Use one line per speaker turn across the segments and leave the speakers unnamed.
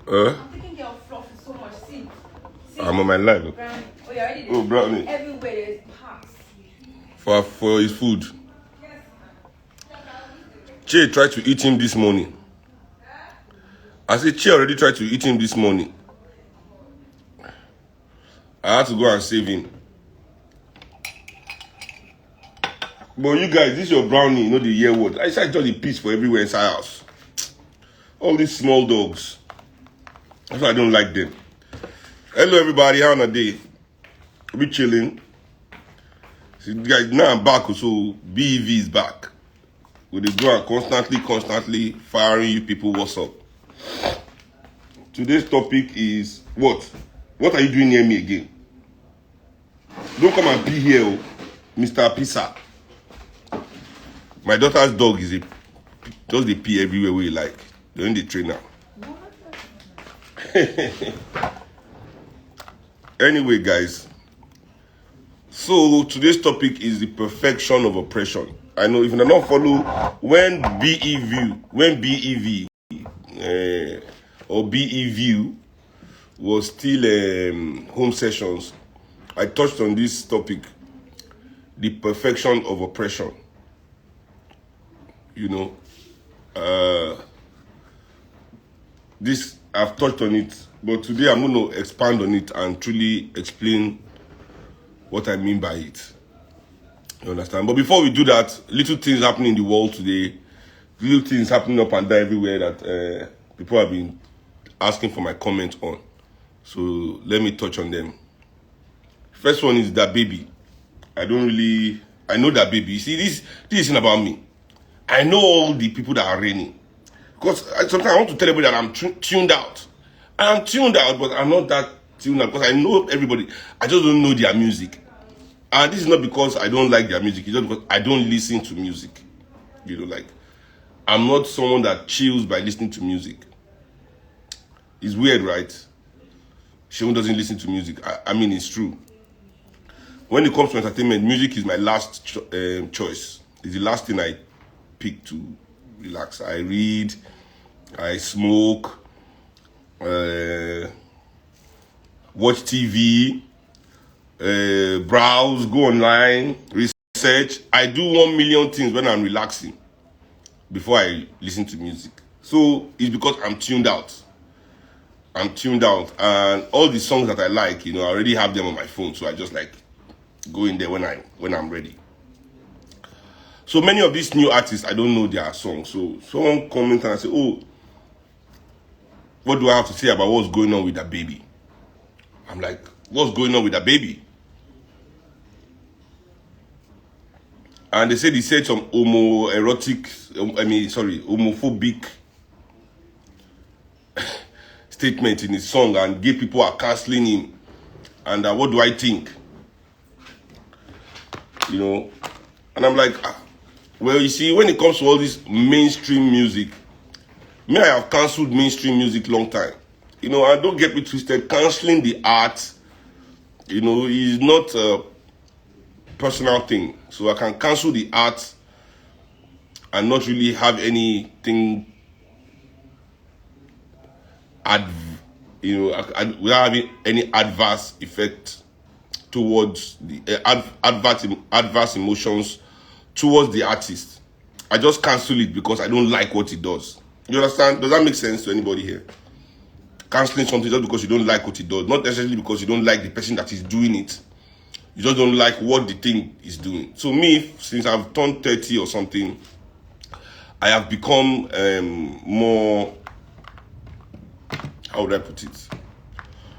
I'm taking care of fluff so much. See. I'm on my live. Brownie. Oh, you're already there. Oh, brownie. Everywhere there's parts. For his food. Che tried to eat him this morning. I said Che already tried to eat him this morning. I had to go and save him. But you guys, this is your brownie, you know the year word. I said just the piece for everywhere inside house. All these small dogs. That's why I don't like them. Hello everybody, how on a day? We chilling. See, guys, now I'm back, so BEV is back. With the ground constantly firing you people, what's up? Today's topic is what? What are you doing near me again? Don't come and pee here, oh, Mr. Pisa. My daughter's dog is does the pee everywhere we like. They're in the trainer. Anyway, guys. So today's topic is the perfection of oppression. I know if you don't follow when BEV was still home sessions, I touched on this topic, the perfection of oppression. You know, this I've touched on it, but today I'm going to expand on it and truly explain what I mean by it. You understand? But before we do that, little things happening in the world today, little things happening up and down everywhere that people have been asking for my comment on. So let me touch on them. First one is that baby. I know that baby. You see, this isn't about me. I know all the people that are reigning. Because sometimes I want to tell everybody that I'm tuned out. I'm tuned out, but I'm not that tuned out because I know everybody. I just don't know their music. And this is not because I don't like their music. It's just because I don't listen to music. You know, like, I'm not someone that chills by listening to music. It's weird, right? Sheon doesn't listen to music. I mean, it's true. When it comes to entertainment, music is my last choice. It's the last thing I pick to relax. I read, I smoke, watch TV, browse, go online, research. I do 1 million things when I'm relaxing before I listen to music. So it's because I'm tuned out. I'm tuned out, and all the songs that I like, you know, I already have them on my phone. So I just like go in there when I'm ready. So many of these new artists, I don't know their songs. So someone comments and I say, oh, what do I have to say about what's going on with that baby? I'm like, what's going on with that baby? And they said some homophobic statement in his song, and gay people are canceling him. And what do I think? You know, and I'm like, well, you see, when it comes to all this mainstream music, me, I have cancelled mainstream music long time. You know, and don't get me twisted, cancelling the art, you know, is not a personal thing. So I can cancel the art and not really have anything, without having any adverse effect towards the adverse emotions towards the artist. I just cancel it because I don't like what it does. You understand? Does that make sense to anybody here? Canceling something just because you don't like what it does, not necessarily because you don't like the person that is doing it. You just don't like what the thing is doing. So me, since I've turned 30 or something, I have become more, how would I put it?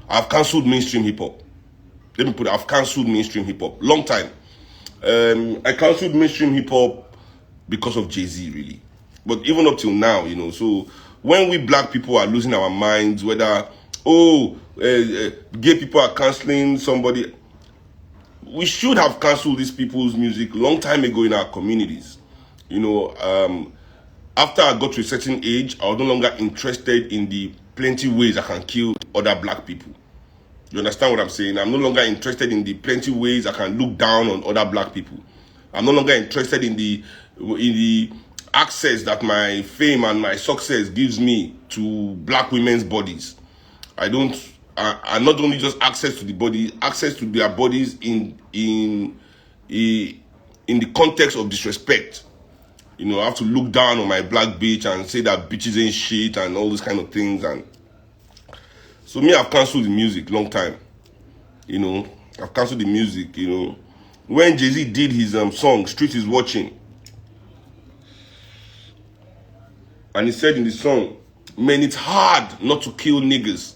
I've cancelled mainstream hip-hop. Let me put it, I've cancelled mainstream hip-hop. Long time. I cancelled mainstream hip-hop because of Jay-Z, really. But even up till now, you know, so when we black people are losing our minds, whether, gay people are cancelling somebody, we should have cancelled these people's music long time ago in our communities. You know, after I got to a certain age, I was no longer interested in the plenty ways I can kill other black people. You understand what I'm saying? I'm no longer interested in the plenty ways I can look down on other black people. I'm no longer interested in the access that my fame and my success gives me to black women's bodies. I don't, and not only just access to the body, access to their bodies in the context of disrespect. You know, I have to look down on my black bitch and say that bitches ain't shit and all those kind of things. And so me, I've cancelled the music long time. You know, I've cancelled the music. You know, when Jay-Z did his song "Street Is Watching," and he said in the song, "Man, it's hard not to kill niggas.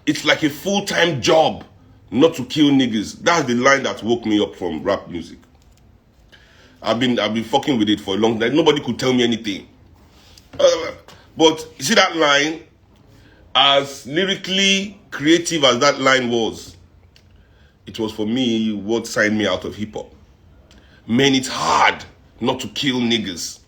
It's like a full-time job not to kill niggas." That's the line that woke me up from rap music. I've been fucking with it for a long time. Nobody could tell me anything. But you see that line, as lyrically creative as that line was, it was for me what signed me out of hip hop. Man, it's hard not to kill niggas.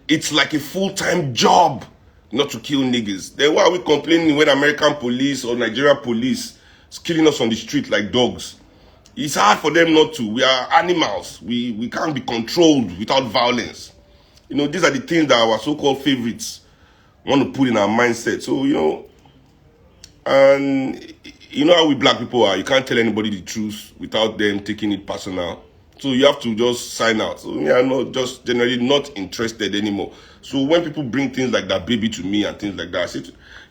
It's like a full-time job not to kill niggas. Then why are we complaining when American police or Nigerian police is killing us on the street like dogs? It's hard for them not to. We are animals. We can't be controlled without violence. You know, these are the things that our so-called favorites want to put in our mindset. So, you know, and you know how we black people are. You can't tell anybody the truth without them taking it personal. So you have to just sign out. So me, I'm not just generally not interested anymore. So when people bring things like that baby to me and things like that, I say,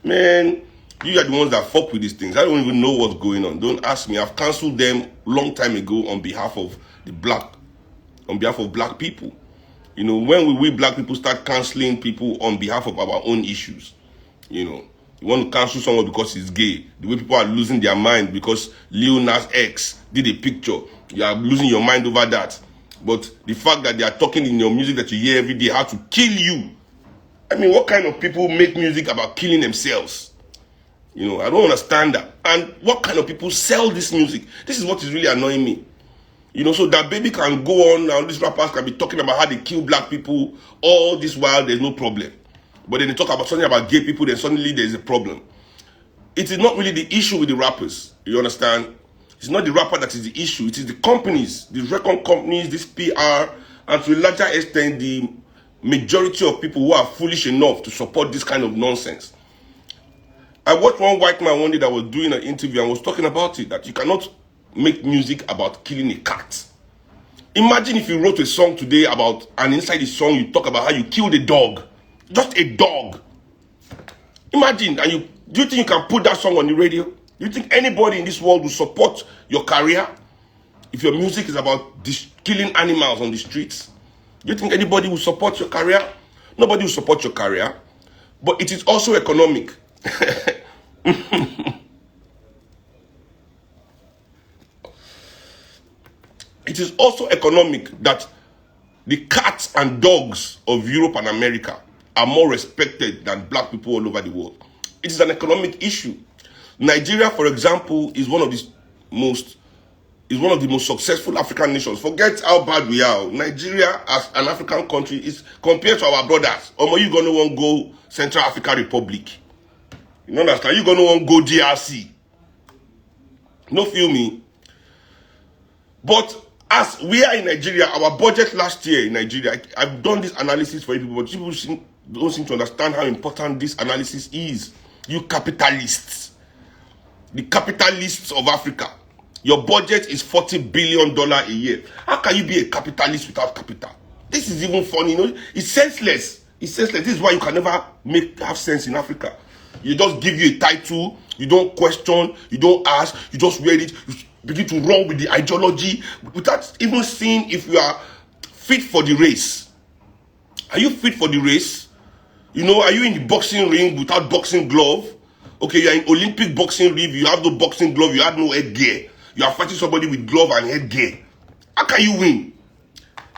man, you are the ones that fuck with these things. I don't even know what's going on. Don't ask me. I've cancelled them long time ago on behalf of black people. You know, when we black people start cancelling people on behalf of our own issues, you know, you want to cancel someone because he's gay. The way people are losing their mind because Lil Nas X did a picture, you are losing your mind over that. But the fact that they are talking in your music that you hear every day how to kill you. I mean, what kind of people make music about killing themselves? You know, I don't understand that. And what kind of people sell this music? This is what is really annoying me. You know, so that baby can go on now, these rappers can be talking about how they kill black people all this while there's no problem. But then they talk about something about gay people, then suddenly there's a problem. It is not really the issue with the rappers, you understand? It's not the rapper that is the issue. It is the companies, the record companies, this PR, and to a larger extent, the majority of people who are foolish enough to support this kind of nonsense. I watched one white man one day that was doing an interview and was talking about it, that you cannot make music about killing a cat. Imagine if you wrote a song today about, and inside the song you talk about how you killed a dog. Just a dog. Imagine, and do you think you can put that song on the radio? Do you think anybody in this world will support your career if your music is about killing animals on the streets? Do you think anybody will support your career? Nobody will support your career. But it is also economic. It is also economic that the cats and dogs of Europe and America are more respected than black people all over the world. It is an economic issue. Nigeria, for example, is one of the most successful African nations. Forget how bad we are. Nigeria, as an African country, is compared to our brothers. Or you gonna want to go Central African Republic? You understand? You gonna want to go DRC? No, feel me? But as we are in Nigeria, our budget last year in Nigeria, I've done this analysis for people, but people don't seem to understand how important this analysis is. You capitalists, the capitalists of Africa, your budget is $40 billion a year. How can you be a capitalist without capital? This is even funny, you know? It's senseless. It's senseless. This is why you can never have sense in Africa. You just give you a title, you don't question, you don't ask, you just wear it, you begin to run with the ideology without even seeing if you are fit for the race. Are you fit for the race? You know, are you in the boxing ring without boxing glove? Okay, you are in Olympic boxing ring, you have no boxing glove, you have no headgear. You are fighting somebody with glove and headgear. How can you win?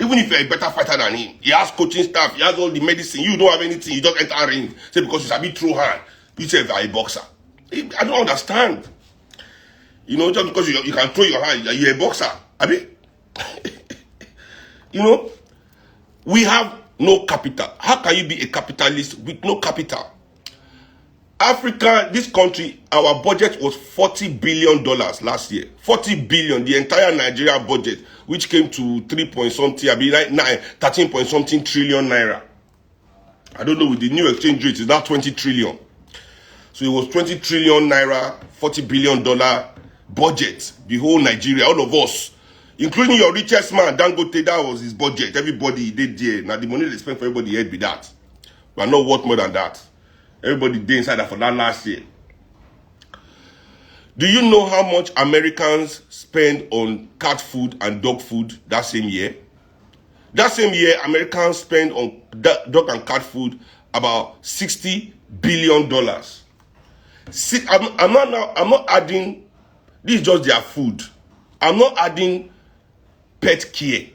Even if you are a better fighter than him, he has coaching staff, he has all the medicine, you don't have anything, you just enter ring. Say because you sabi throw hand, you say you are a boxer. I don't understand. You know, just because you can throw your hand, you're a boxer. I mean, you know, we have no capital. How can you be a capitalist with no capital? Africa, this country, our budget was $40 billion last year. 40 billion, the entire Nigeria budget, which came to 3 point something, 13 point something trillion naira. I don't know, with the new exchange rate, it's now 20 trillion. So it was 20 trillion naira, $40 billion budget. The whole Nigeria, all of us, including your richest man, Dangote, that was his budget. Everybody did there. Now the money they spent for everybody had be that. But not worth more than that. Everybody did inside that for that last year. Do you know how much Americans spend on cat food and dog food that same year? That same year, Americans spend on dog and cat food about $60 billion. See, I'm not adding, this is just their food. I'm not adding pet care,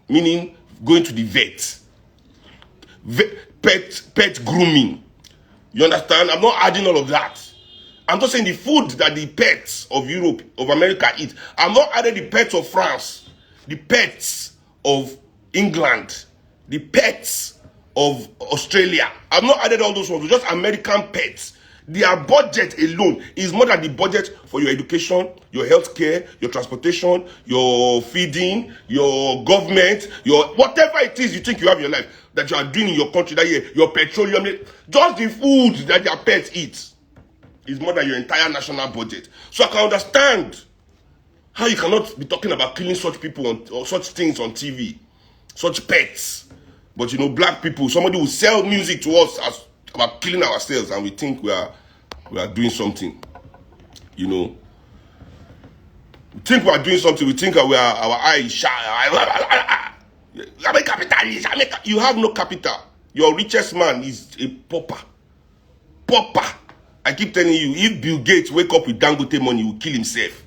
meaning going to the vet. Pet grooming. You understand? I'm not adding all of that. I'm just saying the food that the pets of Europe, of America eat. I'm not adding the pets of France, the pets of England, the pets of Australia. I've not added all those ones, just American pets. Their budget alone is more than the budget for your education, your health care, your transportation, your feeding, your government, your whatever it is you think you have in your life that you are doing in your country that year, your petroleum, just the food that your pets eat is more than your entire national budget. So I can understand how you cannot be talking about killing such people or such things on TV, such pets. But you know, black people, somebody will sell music to us as about killing ourselves, and we think we are doing something. You know, we think we are doing something. We think we are our eyes shy. You have no capital. Your richest man is a pauper. Pauper. I keep telling you, if Bill Gates wake up with Dangote money, he will kill himself.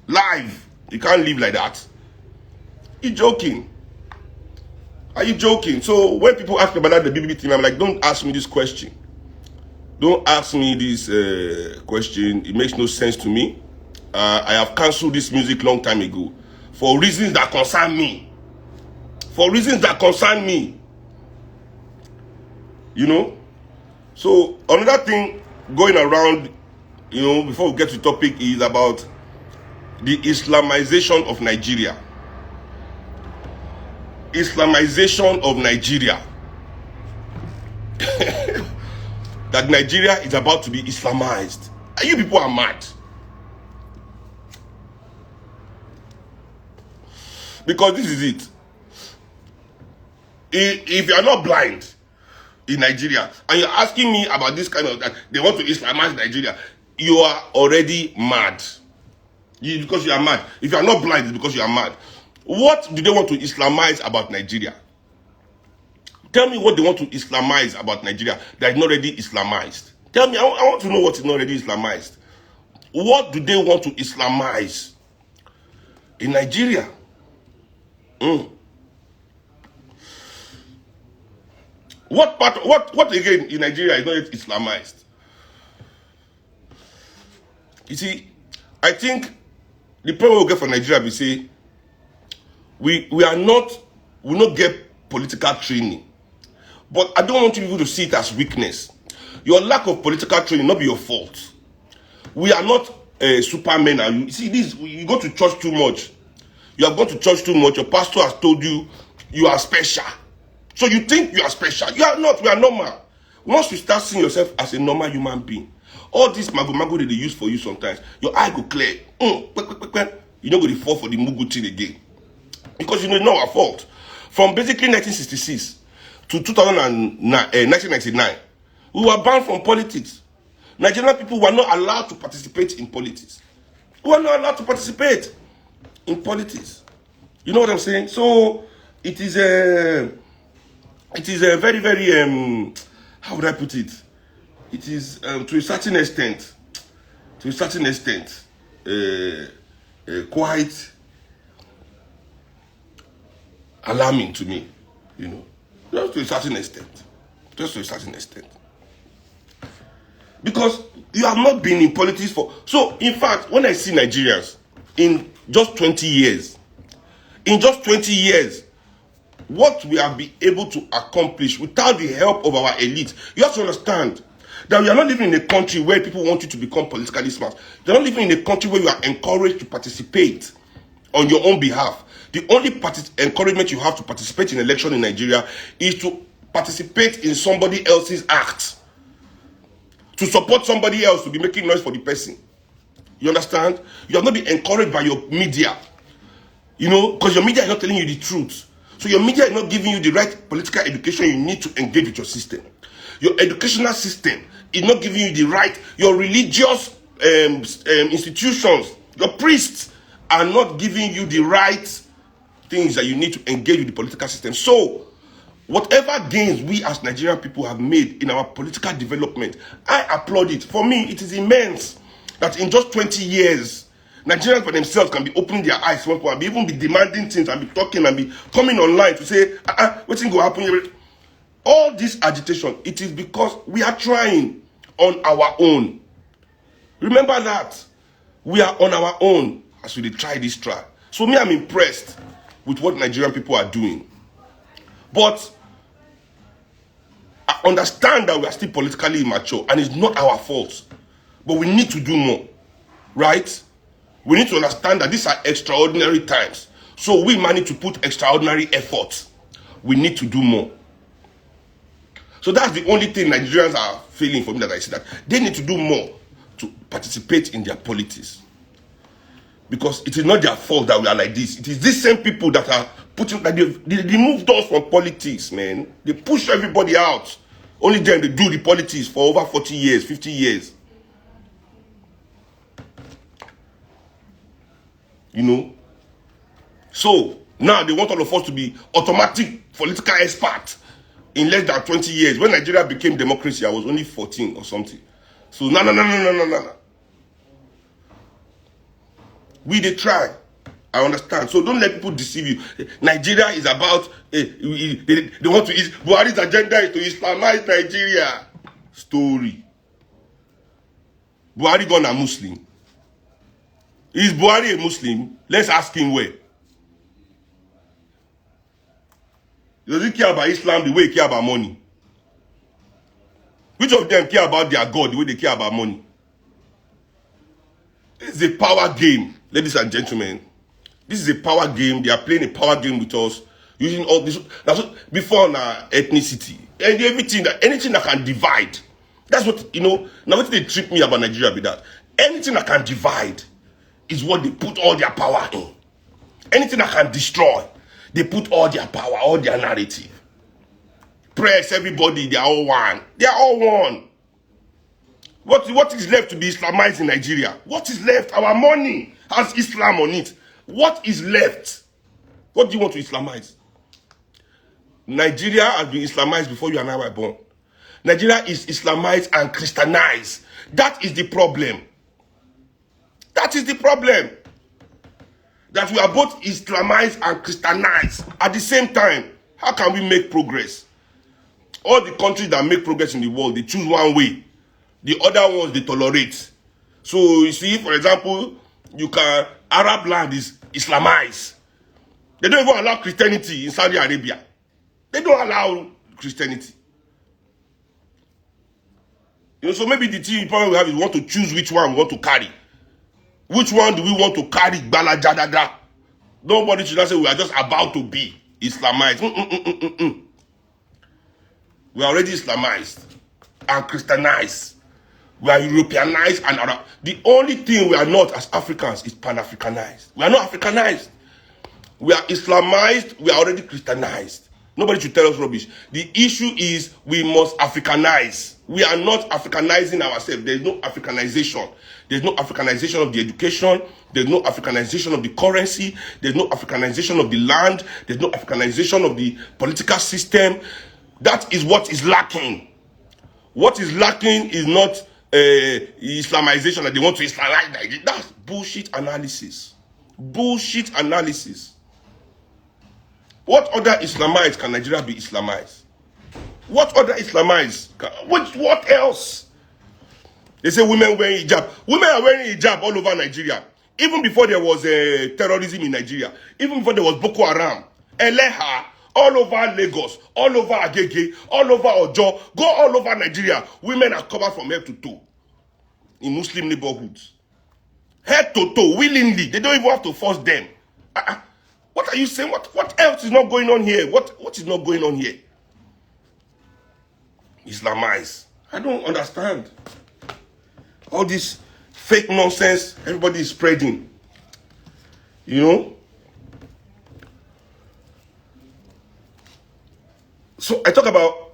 Live. You can't live like that. You joking? Are you joking? So when people ask me about that, the BBB team, I'm like, don't ask me this question. Don't ask me this question. It makes no sense to me. I have cancelled this music long time ago for reasons that concern me. For reasons that concern me. You know? So another thing going around, you know, before we get to the topic, is about the Islamization of Nigeria. Islamization of Nigeria. That Nigeria is about to be Islamized. You people are mad. Because this is it. If you are not blind in Nigeria and you're asking me about this kind of that they want to Islamize Nigeria, you are already mad. Because you are mad. If you are not blind, it's because you are mad. What do they want to Islamize about Nigeria? Tell me what they want to Islamize about Nigeria that is not already Islamized. Tell me, I want to know what is not already Islamized. What do they want to Islamize in Nigeria? What again in Nigeria is not yet Islamized? You see, I think the problem we get for Nigeria, we say, we will not get political training. But I don't want you to see it as weakness. Your lack of political training not be your fault. We are not supermen. You see, this, you go to church too much. You have gone to church too much. Your pastor has told you you are special. So you think you are special. You are not. We are normal. Once you start seeing yourself as a normal human being, all this mago that they use for you sometimes, your eye go clear. You don't go to fall for the mugu thing again. Because you know it's not our fault. From basically 1966 to 1999, we were banned from politics. Nigerian people were not allowed to participate in politics. We were not allowed to participate in politics. You know what I'm saying? So it is a very, very how would I put it? It is to a certain extent, quite alarming to me, you know, just to a certain extent. Because you have not been in politics for, so in fact, when I see Nigerians in just 20 years, what we have been able to accomplish without the help of our elite, you have to understand that we are not living in a country where people want you to become politically smart. You're not living in a country where you are encouraged to participate on your own behalf. The only encouragement you have to participate in election in Nigeria is to participate in somebody else's act. to support somebody else to be making noise for the person. You understand? You have not been encouraged by your media. You know, because your media is not telling you the truth. So your media is not giving you the right political education you need to engage with your system. Your educational system is not giving you the right, your religious institutions, your priests are not giving you the right things that you need to engage with the political system. So, whatever gains we as Nigerian people have made in our political development, I applaud it. For me, it is immense that in just 20 years, Nigerians for themselves can be opening their eyes, and be even be demanding things and be talking and be coming online to say, what's going to happen here? All this agitation, it is because we are trying on our own. Remember that. We are on our own as we try this trial. So me, I'm impressed with what Nigerian people are doing. But I understand that we are still politically immature and it's not our fault. But we need to do more. Right? We need to understand that these are extraordinary times. So we manage to put extraordinary effort. We need to do more. So that's the only thing Nigerians are feeling for me, that I see that they need to do more to participate in their politics. Because it is not their fault that we are like this. It is these same people that are putting, that they removed us from politics, man. They push everybody out. Only then they do the politics for over 40 years, 50 years. You know? So, now they want all of us to be automatic political experts in less than 20 years. When Nigeria became democracy, I was only 14 or something. So, no. We they try. I understand. So don't let people deceive you. Nigeria is about, they want to, Buhari's agenda is to Islamize Nigeria. Story. Buhari gone a Muslim. Is Buhari a Muslim? Let's ask him where. Does he care about Islam the way he care about money? Which of them care about their God the way they care about money? This is a power game, ladies and gentlemen. This is a power game. They are playing a power game with us, using all this. That's what, before now, ethnicity and everything, anything that can divide. That's what, you know. Now what they trick me about Nigeria be that anything that can divide is what they put all their power in. Anything that can destroy, they put all their power, all their narrative. Press, everybody, they are all one. They are all one. What is left to be Islamized in Nigeria? What is left? Our money has Islam on it. What is left? What do you want to Islamize? Nigeria has been Islamized before you and I were born. Nigeria is Islamized and Christianized. That is the problem. That is the problem. That we are both Islamized and Christianized at the same time. How can we make progress? All the countries that make progress in the world, they choose one way. The other ones, they tolerate. So, you see, for example, Arab land is Islamized. They don't even allow Christianity in Saudi Arabia. They don't allow Christianity. You know, so maybe the thing we have is we want to choose which one we want to carry. Which one do we want to carry? Balajadaga. Nobody should not say we are just about to be Islamized. We are already Islamized and Christianized. We are Europeanized and Arab. The only thing we are not as Africans is Pan-Africanized. We are not Africanized. We are Islamized. We are already Christianized. Nobody should tell us rubbish. The issue is we must Africanize. We are not Africanizing ourselves. There is no Africanization. There is no Africanization of the education. There is no Africanization of the currency. There is no Africanization of the land. There is no Africanization of the political system. That is what is lacking. What is lacking is not Islamization that they want to Islamize Nigeria. That's bullshit analysis. Bullshit analysis. What other Islamized can Nigeria be Islamized? What other Islamized? What else? They say women wearing hijab. Women are wearing hijab all over Nigeria. Even before there was terrorism in Nigeria. Even before there was Boko Haram. Eleha. All over Lagos, all over Agege, all over Ojo, go all over Nigeria. Women are covered from head to toe in Muslim neighborhoods. Head to toe, willingly. They don't even have to force them. What are you saying? What else is not going on here? What is not going on here? Islamize. I don't understand. All this fake nonsense everybody is spreading. You know? So I talk about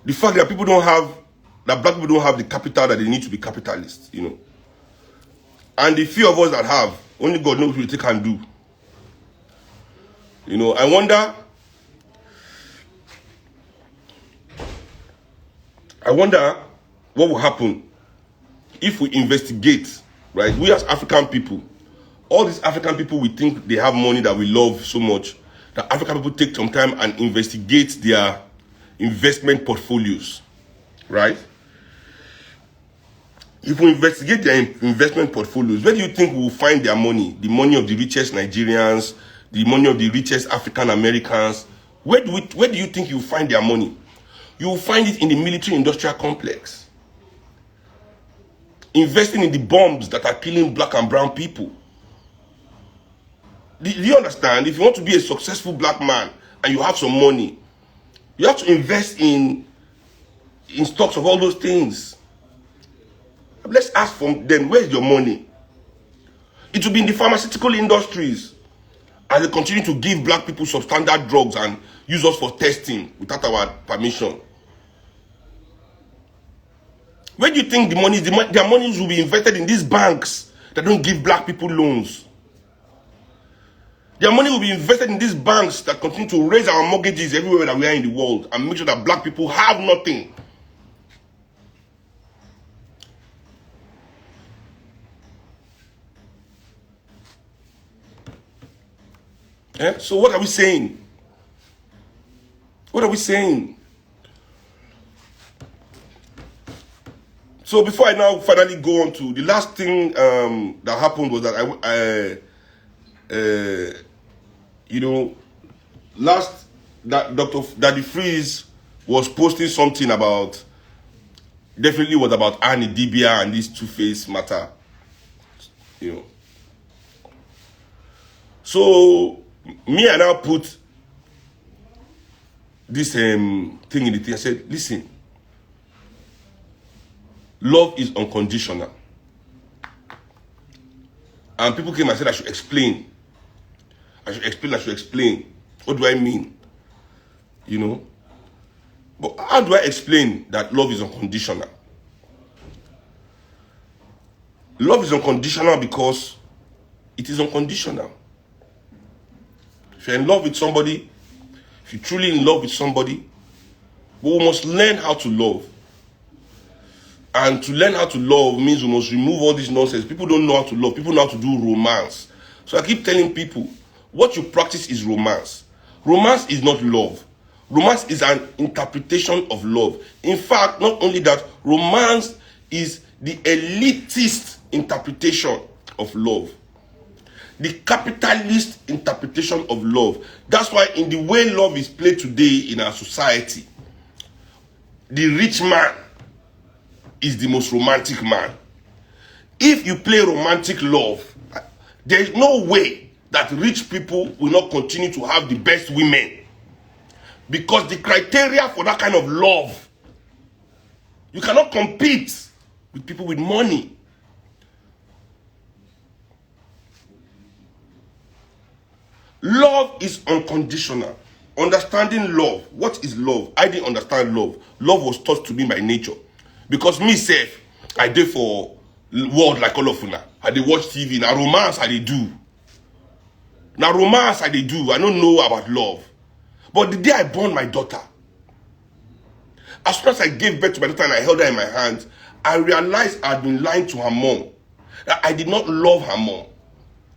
the fact that black people don't have the capital that they need to be capitalists, you know. And the few of us that have, only God knows what they can do. You know, I wonder what will happen if we investigate, right? We as African people, all these African people, we think they have money that we love so much, that African people take some time and investigate their investment portfolios, right? If we investigate their investment portfolios, where do you think we will find their money? The money of the richest Nigerians, the money of the richest African Americans. Where do you think you will find their money? You will find it in the military-industrial complex. Investing in the bombs that are killing black and brown people. Do you understand? If you want to be a successful black man and you have some money, you have to invest in stocks of all those things. Let's ask from them, where's your money? It will be in the pharmaceutical industries as they continue to give black people substandard drugs and use us for testing without our permission. Where do you think the money, their monies will be invested in these banks that don't give black people loans? Their money will be invested in these banks that continue to raise our mortgages everywhere that we are in the world and make sure that black people have nothing. Yeah? So what are we saying? What are we saying? So before I now finally go on to the last thing that happened was that that Dr. Daddy Freeze was posting something about, definitely was about Annie Dibia and this Two-Face matter, you know. So me, I now put this thing in the thing. I said, listen, love is unconditional. And people came and said I should explain. I should explain. What do I mean? You know? But how do I explain that love is unconditional? Love is unconditional because it is unconditional. If you're in love with somebody, if you're truly in love with somebody, we must learn how to love. And to learn how to love means we must remove all this nonsense. People don't know how to love. People know how to do romance. So I keep telling people, what you practice is romance. Romance is not love. Romance is an interpretation of love. In fact, not only that, romance is the elitist interpretation of love. The capitalist interpretation of love. That's why in the way love is played today in our society, the rich man is the most romantic man. If you play romantic love, there is no way that rich people will not continue to have the best women. Because the criteria for that kind of love, you cannot compete with people with money. Love is unconditional. Understanding love. What is love? I didn't understand love. Love was taught to me by nature. Because me self, I did for world like all of you now. I did watch TV. Now romance I did do. Now romance I did do. I don't know about love. But the day I born my daughter, as soon as I gave birth to my daughter and I held her in my hands, I realized I had been lying to her mom. That I did not love her mom.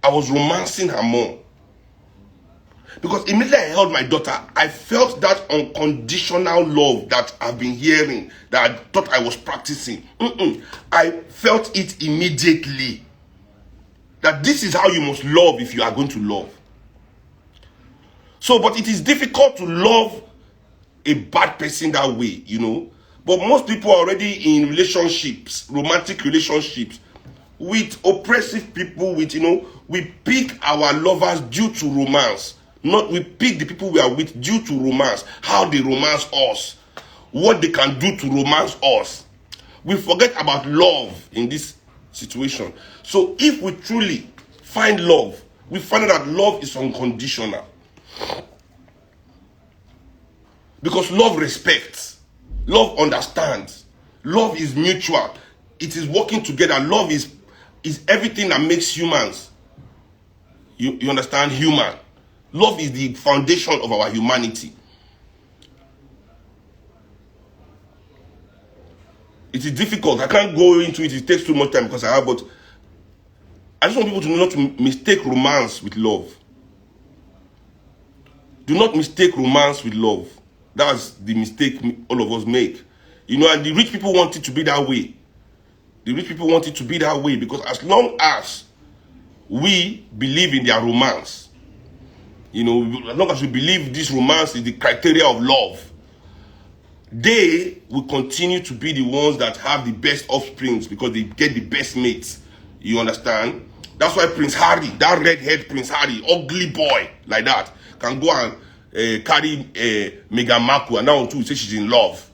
I was romancing her mom. Because immediately I held my daughter, I felt that unconditional love that I've been hearing, that I thought I was practicing. I felt it immediately. That this is how you must love if you are going to love. So, but it is difficult to love a bad person that way, you know. But most people are already in relationships, romantic relationships, with oppressive people, with, you know, we pick our lovers due to romance. Not we pick the people we are with due to romance, how they romance us. what they can do to romance us. We forget about love in this situation. So if we truly find love, we find out that love is unconditional. Because love respects, love understands, love is mutual, it is working together. Love is everything that makes humans, you understand, human. Love is the foundation of our humanity. It is difficult. I can't go into it. It takes too much time because I have, but I just want people to not to mistake romance with love. Do not mistake romance with love. That's the mistake all of us make. You know, and the rich people want it to be that way. The rich people want it to be that way because as long as we believe in their romance, you know, as long as we believe this romance is the criteria of love, they will continue to be the ones that have the best offsprings because they get the best mates. You understand? That's why Prince Harry, that redhead Prince Harry, ugly boy like that, can go and carry Meghan Markle and now too say she's in love.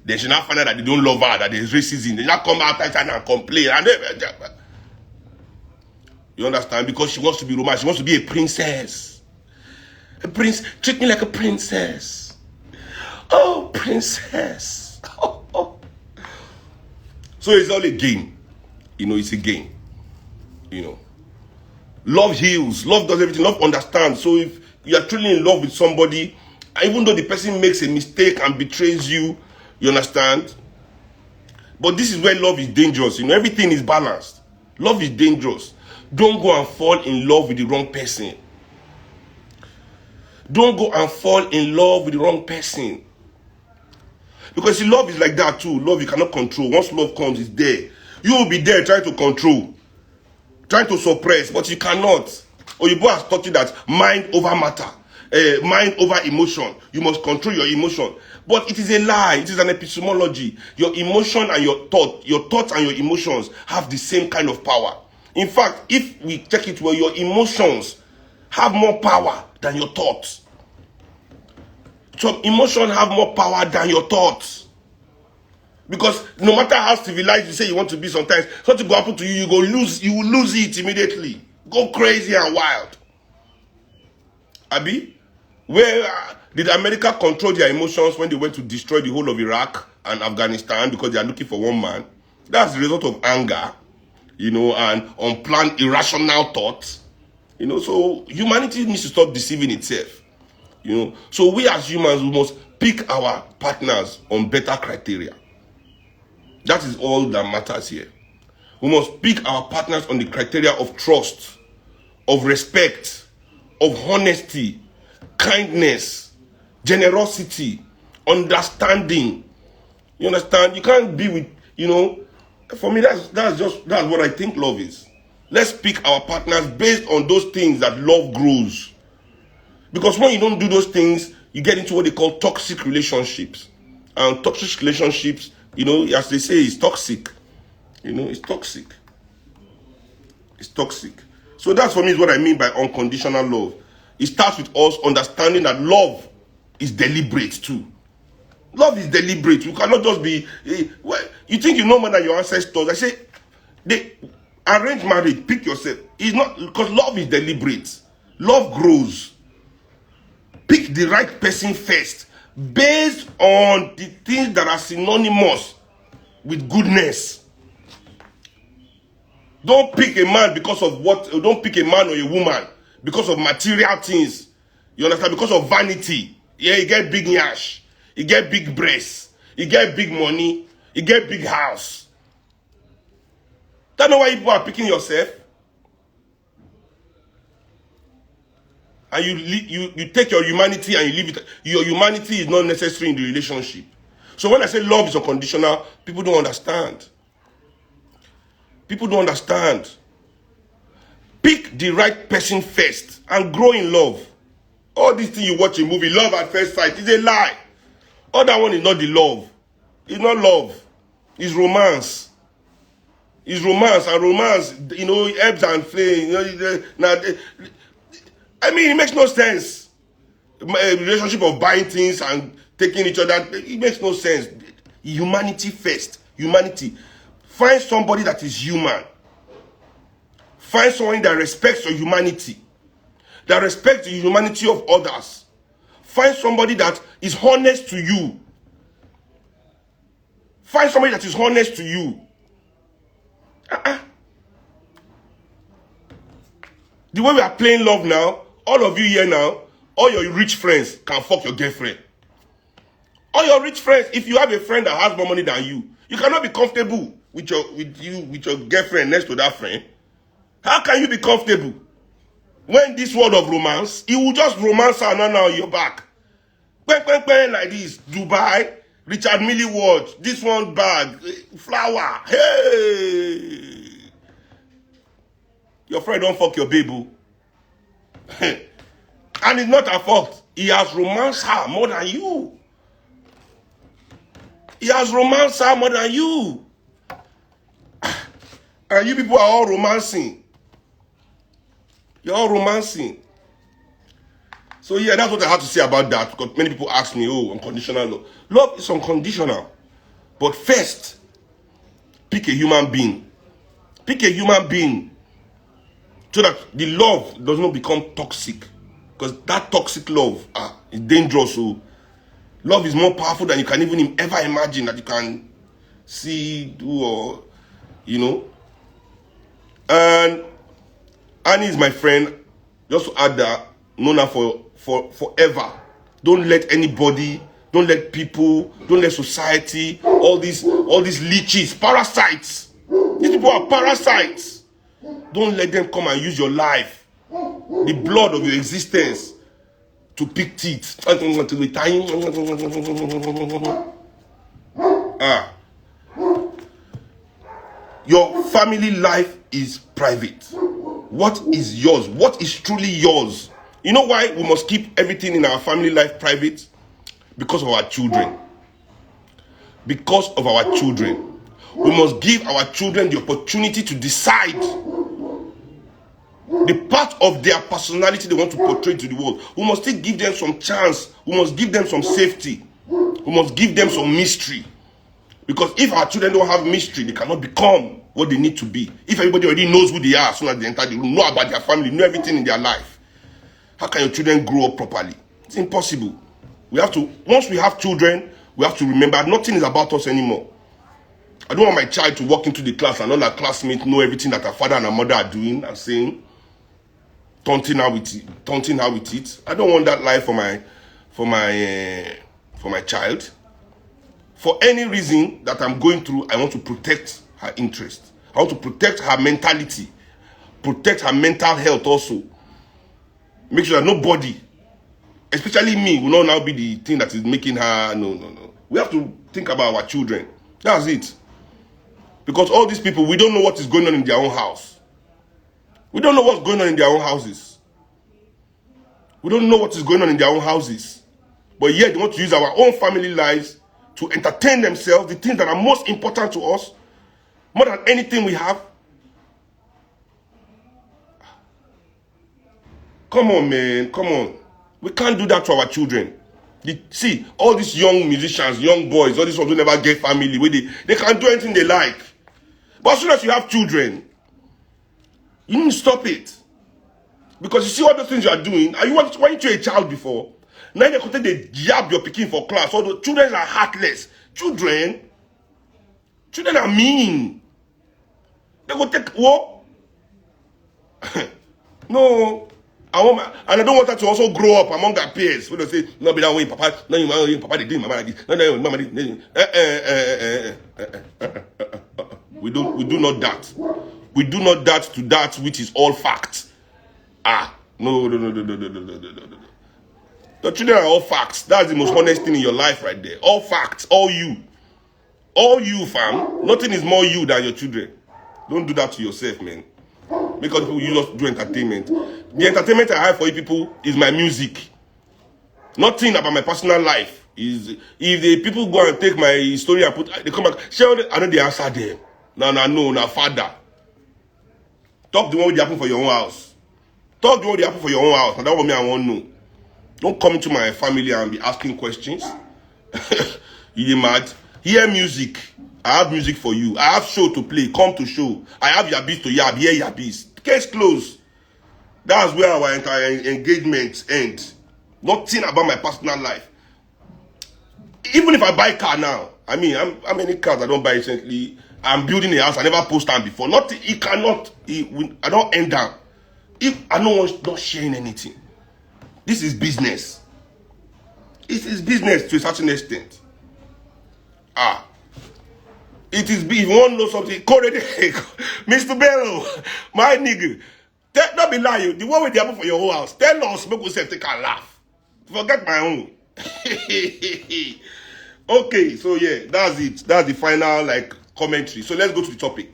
Then she now find out that they don't love her, that there's racism. They now come out and complain. And you understand? Because she wants to be romantic. She wants to be a princess. A prince, treat me like a princess. Oh, princess. Oh, oh. So it's all a game. You know, it's a game. You know. Love heals. Love does everything. Love understands. So if you are truly in love with somebody, even though the person makes a mistake and betrays you, you understand? But this is where love is dangerous. You know, everything is balanced. Love is dangerous. Don't go and fall in love with the wrong person. Don't go and fall in love with the wrong person. Because see, love is like that too. Love you cannot control. Once love comes, it's there. You will be there trying to control, trying to suppress, but you cannot. Oyibo has taught you that mind over matter, mind over emotion. You must control your emotion. But it is a lie. It is an epistemology. Your emotion and your thoughts and your emotions have the same kind of power. In fact, if we check it well, your emotions have more power than your thoughts. Some emotions have more power than your thoughts. Because no matter how civilized you say you want to be sometimes, something will happen to you, you will lose it immediately. Go crazy and wild. Abi, where did America control their emotions when they went to destroy the whole of Iraq and Afghanistan because they are looking for one man? That's the result of anger, you know, and unplanned irrational thoughts. You know, so humanity needs to stop deceiving itself. You know, so we as humans, we must pick our partners on better criteria. That is all that matters here. We must pick our partners on the criteria of trust, of respect, of honesty, kindness, generosity, understanding. You understand? You can't be with, you know, for me that's what I think love is. Let's pick our partners based on those things that love grows. Because when you don't do those things, you get into what they call toxic relationships. And toxic relationships, you know, as they say, is toxic. You know, it's toxic. It's toxic. So that's for me is what I mean by unconditional love. It starts with us understanding that love is deliberate too. Love is deliberate. You cannot just be, you think you know more than your ancestors. I say, they arrange marriage, pick yourself. It's not, because love is deliberate. Love grows. Pick the right person first, based on the things that are synonymous with goodness. Don't pick a man because of what, don't pick a man or a woman because of material things. You understand? Because of vanity. Yeah, you get big yash, you get big breasts, you get big money, you get big house. That's not why people are picking yourself. And you take your humanity and you leave it. Your humanity is not necessary in the relationship. So when I say love is unconditional, people don't understand. People don't understand. Pick the right person first and grow in love. All these things you watch a movie, love at first sight, is a lie. All that one is not the love. It's not love. It's romance. It's romance, and romance, you know, ebbs and flows. You know, I mean, it makes no sense. A relationship of buying things and taking each other. It makes no sense. Humanity first. Humanity. Find somebody that is human. Find someone that respects your humanity. That respects the humanity of others. Find somebody that is honest to you. Find somebody that is honest to you. The way we are playing love now, all of you here now, all your rich friends can fuck your girlfriend. All your rich friends, if you have a friend that has more money than you, you cannot be comfortable with your girlfriend next to that friend. How can you be comfortable? When this world of romance, he will just romance her now you're back. Bang, like this. Dubai, Richard Mille watch, this one bag, flower. Hey! Your friend don't fuck your baby. And it's not her fault. He has romanced her more than you. He has romanced her more than you. And you people are all romancing. You're all romancing. So yeah, that's what I have to say about that. Because many people ask me, oh, unconditional love. Love is unconditional. But first, pick a human being. Pick a human being. So that the love does not become toxic. Because that toxic love is dangerous. So love is more powerful than you can even ever imagine that you can see, do, or, you know. And Annie is my friend. Just to add that, known her for forever. Don't let anybody, don't let people, don't let society, all these leeches, parasites. These people are parasites. Don't let them come and use your life, the blood of your existence, to pick teeth. Your family life is private. What is yours? What is truly yours? You know why we must keep everything in our family life private? Because of our children. Because of our children. We must give our children the opportunity to decide the part of their personality they want to portray to the world. We must still give them some chance. We must give them some safety. We must give them some mystery. Because if our children don't have mystery, they cannot become what they need to be. If everybody already knows who they are as soon as they enter the room, know about their family, know everything in their life, how can your children grow up properly? It's impossible. We have to, once we have children, we have to remember nothing is about us anymore. I don't want my child to walk into the class and all our classmates know everything that her father and her mother are doing and saying, taunting her with it. I don't want that life for my child. For any reason that I'm going through, I want to protect her interest. I want to protect her mentality, protect her mental health also. Make sure that nobody, especially me, will not now be the thing that is making her, no. We have to think about our children. That's it. Because all these people, we don't know what is going on in their own house. We don't know what's going on in their own houses. We don't know what is going on in their own houses. But yet they want to use our own family lives to entertain themselves, the things that are most important to us, more than anything we have. Come on, man. Come on. We can't do that to our children. See, all these young musicians, young boys, all these ones who never get family, where they can do anything they like. But as soon as you have children, you need to stop it. Because you see all those things you are doing, and when you were a child before, now they could they jab your picking for class. All the children are heartless. Children are mean. They go take what? No. And I don't want her to also grow up among their peers. We don't say, no, be that way, Papa. No, you Papa, they do Mama like this. No, Mama, we do not that. We do not that to that which is all facts. No. The children are all facts. That's the most honest thing in your life right there. All facts, all you. All you, fam. Nothing is more you than your children. Don't do that to yourself, man. Because people you just do entertainment. The entertainment I have for you people is my music. Nothing about my personal life. Is if the people go and take my story and they come back, I know the answer them. No, father. Talk the one that happen for your own house. Talk the one that happen for your own house. And that one me I want to know. Don't come into my family and be asking questions. You mad? Hear music. I have music for you. I have show to play. Come to show. I have your beats to yab. Hear your beats. Case closed. That's where our engagement ends. Nothing about my personal life. Even if I buy a car now, I mean, how many cars I don't buy recently? I'm building a house I never posted on before. Nothing. It cannot. I don't end down. If I not sharing anything, this is business. It is business to a certain extent. It is. If you want to know something, call it, Mr. Bello, my nigga. Don't be lying. The one with the apple for your whole house. Tell us, make us take a laugh. Forget my own. Okay, so yeah, that's it. That's the final commentary. So let's go to the topic.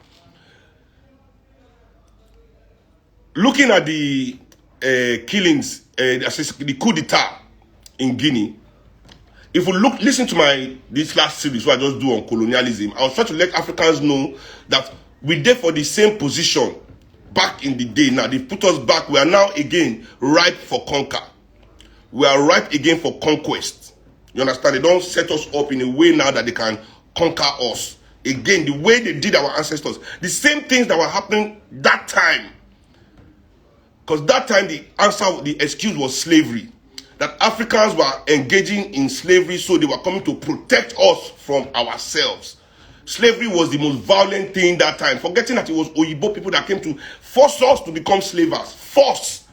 Looking at the killings, the coup d'etat in Guinea. If we listen to this last series what I just do on colonialism, I was trying to let Africans know that we're there for the same position back in the day. Now they put us back. We are now again ripe for conquer. We are ripe again for conquest. You understand? They don't set us up in a way now that they can conquer us. Again, the way they did our ancestors. The same things that were happening that time. Because that time the excuse was slavery. That Africans were engaging in slavery, so they were coming to protect us from ourselves. Slavery was the most violent thing that time. Forgetting that it was Oyibo people that came to force us to become slavers. Force.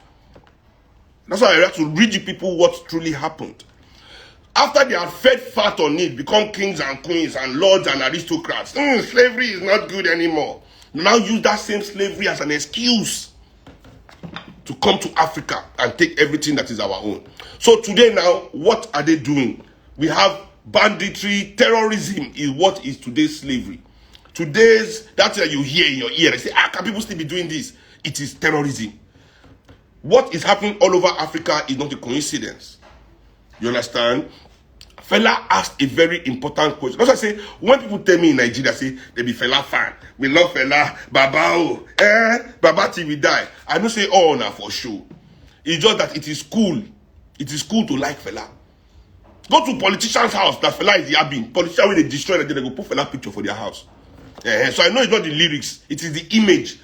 That's why I have to read you people what truly happened. After they had fed fat on it, become kings and queens and lords and aristocrats. Slavery is not good anymore. Now use that same slavery as an excuse to come to Africa and take everything that is our own. So today now, what are they doing? We have banditry, terrorism is what is today's slavery. That's what you hear in your ear. They say, can people still be doing this? It is terrorism. What is happening all over Africa is not a coincidence. You understand? Fela asked a very important question. That's why I say, when people tell me in Nigeria, say, they be Fela fan. We love Fela. Baba, Baba till we die. I don't say, now for sure. It's just that it is cool. It is cool to like Fela. Go to politician's house that Fela is yabbing. Politicians, when they destroy it, they go put Fela picture for their house. So I know it's not the lyrics. It is the image.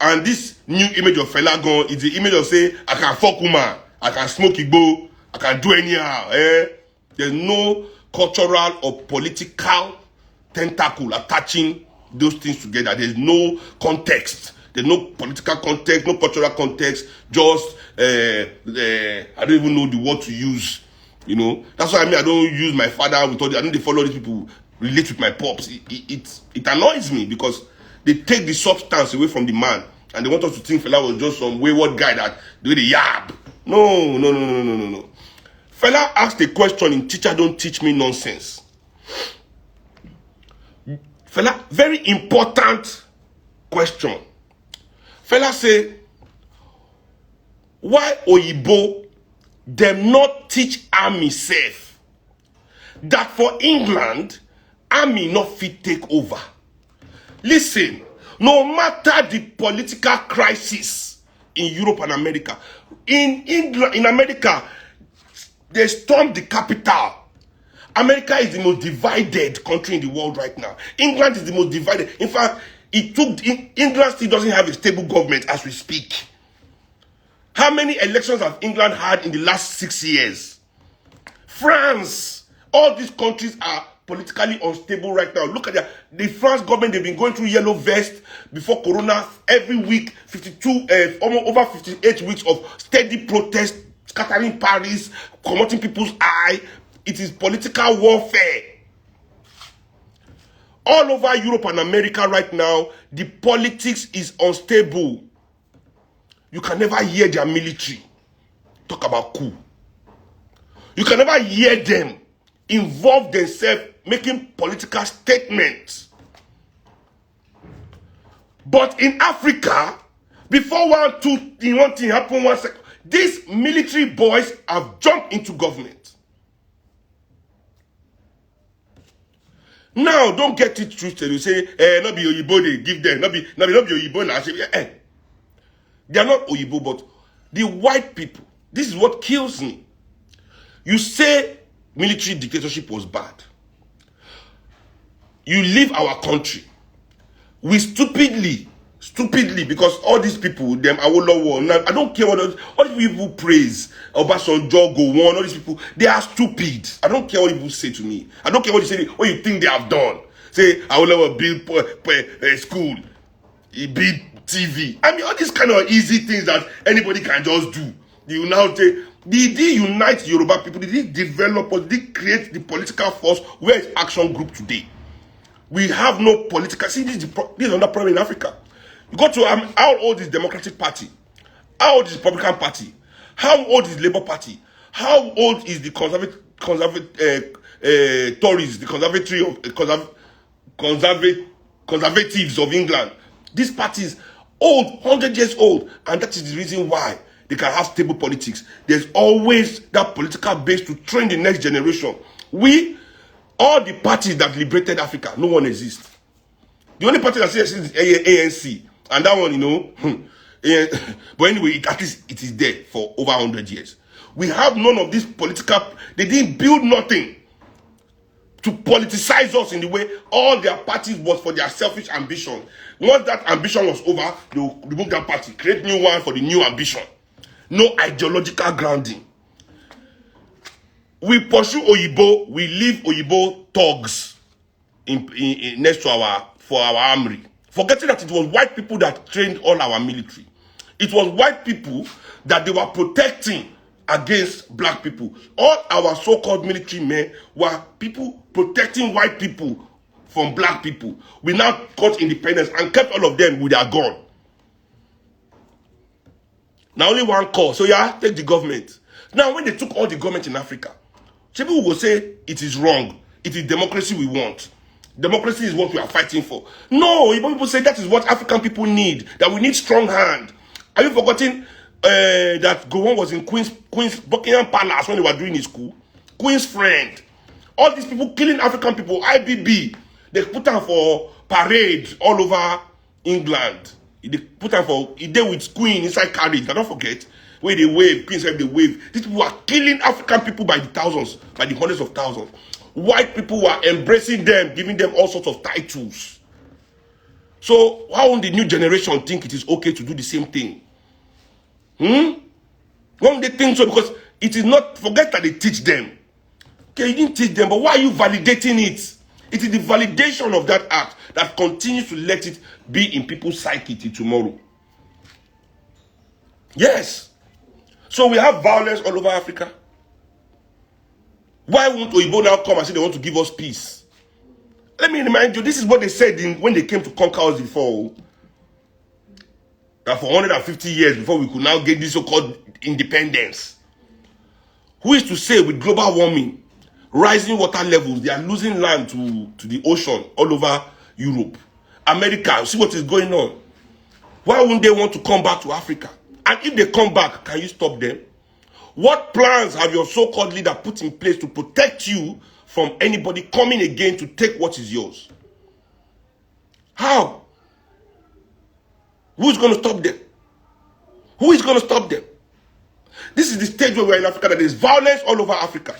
And this new image of Fela gone is the image of say, I can fuck woman. I can smoke igbo. I can do anyhow. There's no cultural or political tentacle attaching those things together. There's no context. There's no political context, no cultural context. Just, I don't even know the word to use. You know, that's why I don't use my father with all the, I know they follow these people, relate with my pops. It annoys me because they take the substance away from the man and they want us to think Fela was just some wayward guy that do the yab. No. Fela asked a question in Teacher Don't Teach Me Nonsense. Fela, very important question. Fela say, why Oyibo them not teach army safe? That for England, army not fit take over. Listen, no matter the political crisis in Europe and America, in England, in America, they stormed the capital. America is the most divided country in the world right now. England is the most divided. In fact, England still doesn't have a stable government as we speak. How many elections have England had in the last 6 years? France, all these countries are politically unstable right now. Look at the France government, they've been going through yellow vest before Corona every week, almost over 58 weeks of steady protest, scattering Paris, promoting people's eye. It is political warfare. All over Europe and America right now, the politics is unstable. You can never hear their military talk about coup. You can never hear them involve themselves making political statements. But in Africa, before one thing happen 1 second, these military boys have jumped into government. Now, don't get it twisted. You say, not be Oyibo, they give them. Not be Oyibo. Now, I say, they are not Oyibo, but the white people. This is what kills me. You say military dictatorship was bad. You leave our country. We stupidly, because all these people, them Awolowo, I don't care what all these people praise, Obasanjo, go on, all these people, they are stupid. I don't care what people say to me. I don't care what you say, what you think they have done. Say, Awolowo build school, he build TV. I mean, all these kind of easy things that anybody can just do. You now say, did he unite Yoruba people? Did he develop or did he create the political force? Where is Action Group today? We have no political. See, this is another problem in Africa. You go to how old is Democratic Party? How old is Republican Party? How old is Labour Party? How old is the Tories, the conservatives of England? These parties old, 100 years old, and that is the reason why they can have stable politics. There's always that political base to train the next generation. All the parties that liberated Africa, no one exists. The only party that still exists is ANC. And that one, you know, but anyway, at least it is there for over 100 years. We have none of this political, they didn't build nothing to politicize us in the way all their parties was for their selfish ambition. Once that ambition was over, they will remove that party, create new one for the new ambition. No ideological grounding. We pursue Oyibo, we leave Oyibo thugs next to for our armory. Forgetting that it was white people that trained all our military. It was white people that they were protecting against black people. All our so-called military men were people protecting white people from black people. We now got independence and kept all of them with their gun. Now only one call. So yeah, take the government. Now when they took all the government in Africa, people will say it is wrong. It is democracy we want. Democracy is what we are fighting for. No, people say that is what African people need. That we need strong hand. Have you forgotten that Gowon was in Queen's Buckingham Palace when they were doing his coup? Queen's friend. All these people killing African people. IBB. They put them for parade all over England. They put them for, he did with Queen inside carriage. Don't forget. Where they wave, Queen's head they wave. These people are killing African people by the thousands, by the hundreds of thousands. White people were embracing them, giving them all sorts of titles. So how will the new generation think it is okay to do the same thing? Why don't they think so? Because it is not, forget that they teach them. Okay, you didn't teach them, but why are you validating it? It is the validation of that act that continues to let it be in people's psyche till tomorrow. Yes. So we have violence all over Africa. Why won't Oyibo now come and say they want to give us peace? Let me remind you, this is what they said when they came to conquer us before. That for 150 years before we could now get this so-called independence. Who is to say with global warming, rising water levels, they are losing land to the ocean all over Europe. America, see what is going on. Why wouldn't they want to come back to Africa? And if they come back, can you stop them? What plans have your so-called leader put in place to protect you from anybody coming again to take what is yours? How? Who's going to stop them? Who is going to stop them? This is the stage where we're in Africa, that there's violence all over Africa.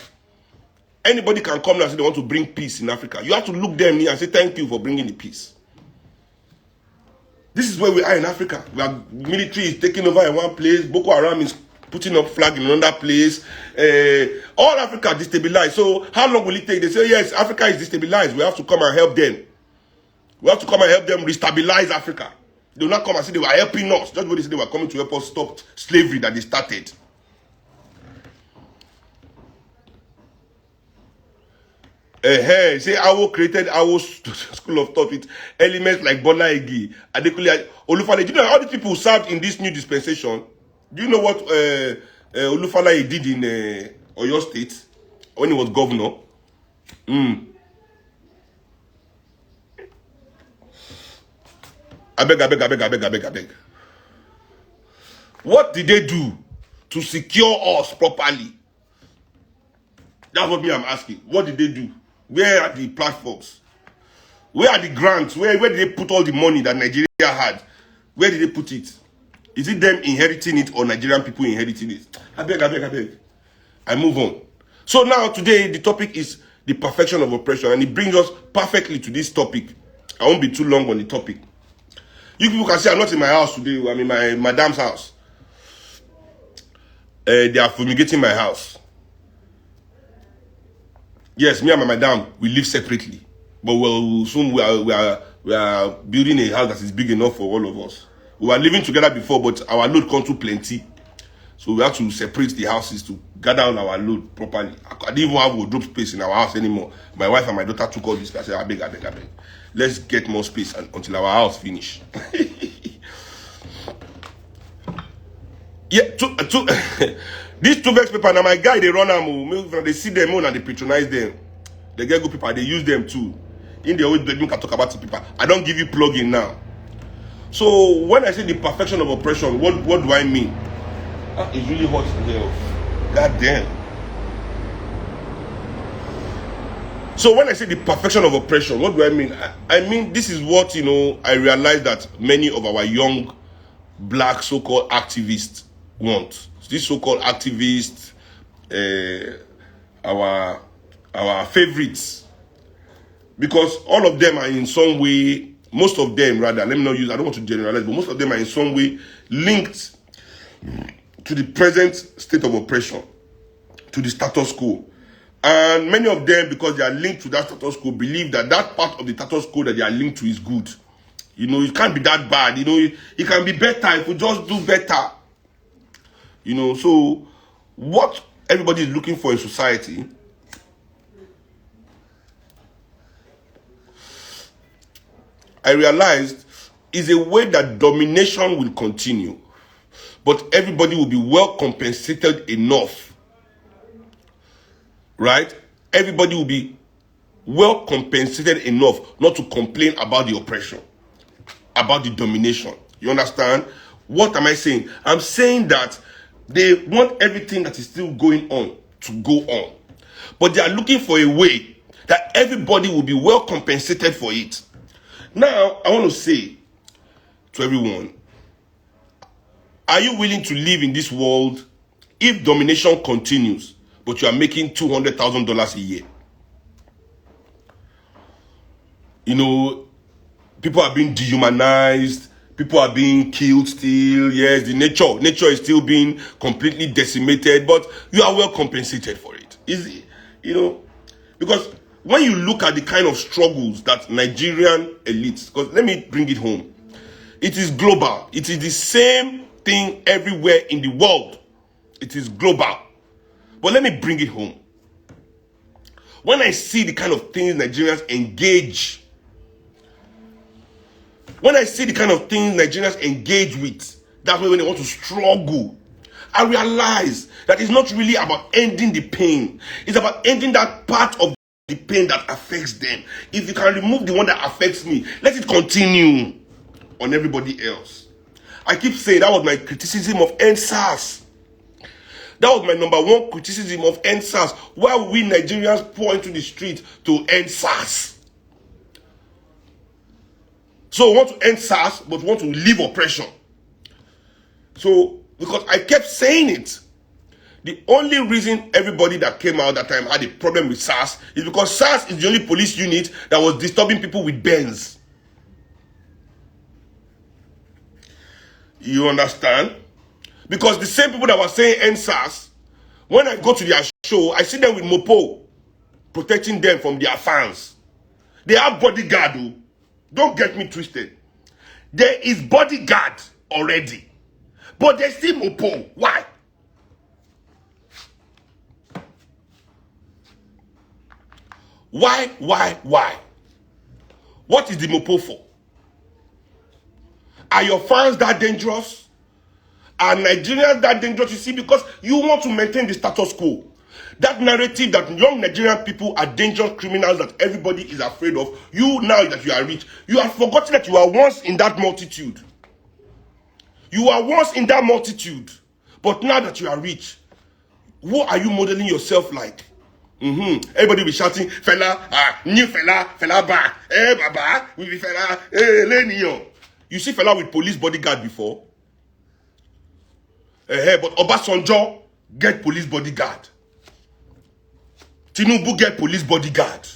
Anybody can come now and say they want to bring peace in Africa. You have to look them in and say thank you for bringing the peace. This is where we are in Africa. Where military is taking over in one place. Boko Haram is putting up flag in another place. All Africa destabilized. So how long will it take? They say, yes, Africa is destabilized. We have to come and help them. We have to come and help them restabilize Africa. They will not come and say they were helping us. Just what they said, they were coming to help us stop slavery that they started. Say Awo created Awo School of Thought with elements like Bola Igi, Adekunle Olufale. Do you know all the people who served in this new dispensation? Do you know what Olufale did in Oyo State when he was governor? I beg. What did they do to secure us properly? That's what I'm asking. What did they do? Where are the platforms? Where are the grants? Where did they put all the money that Nigeria had? Where did they put it? Is it them inheriting it or Nigerian people inheriting it? I beg. I move on. So now today the topic is the perfection of oppression, and it brings us perfectly to this topic. I won't be too long on the topic. You people can see I'm not in my house today. I'm in my madam's house. They are fumigating my house. Yes, me and my madam, we live separately, but soon we are building a house that is big enough for all of us. We were living together before, but our load comes too plenty, so we have to separate the houses to gather all our load properly. I didn't even have wardrobe space in our house anymore. My wife and my daughter took all this space. I said, I beg. Let's get more space until our house finish. Yeah, these two vex paper, now my guy, they run them, they see them and they patronize them. They get good people, they use them too. In the always can talk about the people. I don't give you plug-in now. So when I say the perfection of oppression, what do I mean? It's really hot in here. God damn. So when I say the perfection of oppression, what do I mean? I mean, this is what, I realize that many of our young black so-called activists want. These so-called activists, our favorites, because all of them are in some way, most of them rather, let me not use, I don't want to generalize, but most of them are in some way linked to the present state of oppression, to the status quo. And many of them, because they are linked to that status quo, believe that that part of the status quo that they are linked to is good. It can't be that bad. It can be better if we just do better. So what everybody is looking for in society I realized is a way that domination will continue, but everybody will be well compensated enough. Right? Everybody will be well compensated enough not to complain about the oppression, about the domination. You understand? What am I saying? I'm saying that they want everything that is still going on to go on, but they are looking for a way that everybody will be well compensated for it. Now, I want to say to everyone, are you willing to live in this world if domination continues, but you are making $200,000 a year? People are being dehumanized. People are being killed still. Yes, the nature is still being completely decimated, but you are well compensated for it. Because when you look at the kind of struggles that Nigerian elites, because let me bring it home, it is global. It is the same thing everywhere in the world. It is global. But let me bring it home. When I see the kind of things Nigerians engage, with, that's when they want to struggle, I realize that it's not really about ending the pain. It's about ending that part of the pain that affects them. If you can remove the one that affects me, let it continue on everybody else. I keep saying that was my criticism of NSAS. That was my number one criticism of NSAS. Why we Nigerians pour into the street to end SARS? So we want to end SARS, but we want to leave oppression. So, because I kept saying it, the only reason everybody that came out that time had a problem with SARS is because SARS is the only police unit that was disturbing people with Benz. You understand? Because the same people that were saying end SARS, when I go to their show, I see them with Mopo protecting them from their fans. They have bodyguard, though. Don't get me twisted. There is bodyguard already, but they still Mopo. Why? Why? What is the Mopo for? Are your fans that dangerous? Are Nigerians that dangerous? You see, because you want to maintain the status quo. That narrative that young Nigerian people are dangerous criminals that everybody is afraid of. You, now that you are rich, you have forgotten that you are once in that multitude. You are once in that multitude. But now that you are rich, what are you modeling yourself like? Everybody will be shouting, fella, new fella back. Baba, we be fella, Lenio. You see fella with police bodyguard before? But Obasanjo get police bodyguard. Tinubu get police bodyguard.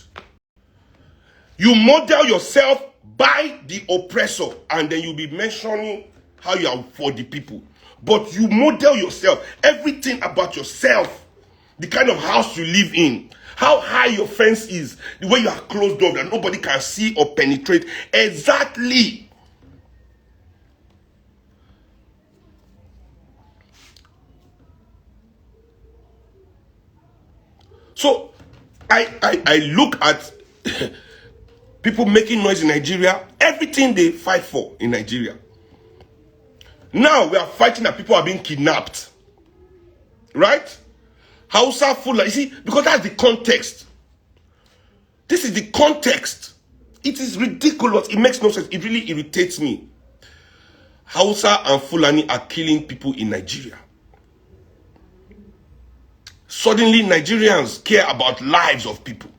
You model yourself by the oppressor, and then you'll be mentioning how you are for the people. But you model yourself, everything about yourself, the kind of house you live in, how high your fence is, the way you are closed off that nobody can see or penetrate. Exactly. So I look at people making noise in Nigeria, everything they fight for in Nigeria. Now we are fighting that people are being kidnapped. Right? Hausa Fulani. You see, because that's the context. This is the context. It is ridiculous. It makes no sense. It really irritates me. Hausa and Fulani are killing people in Nigeria. Suddenly, Nigerians care about lives of people.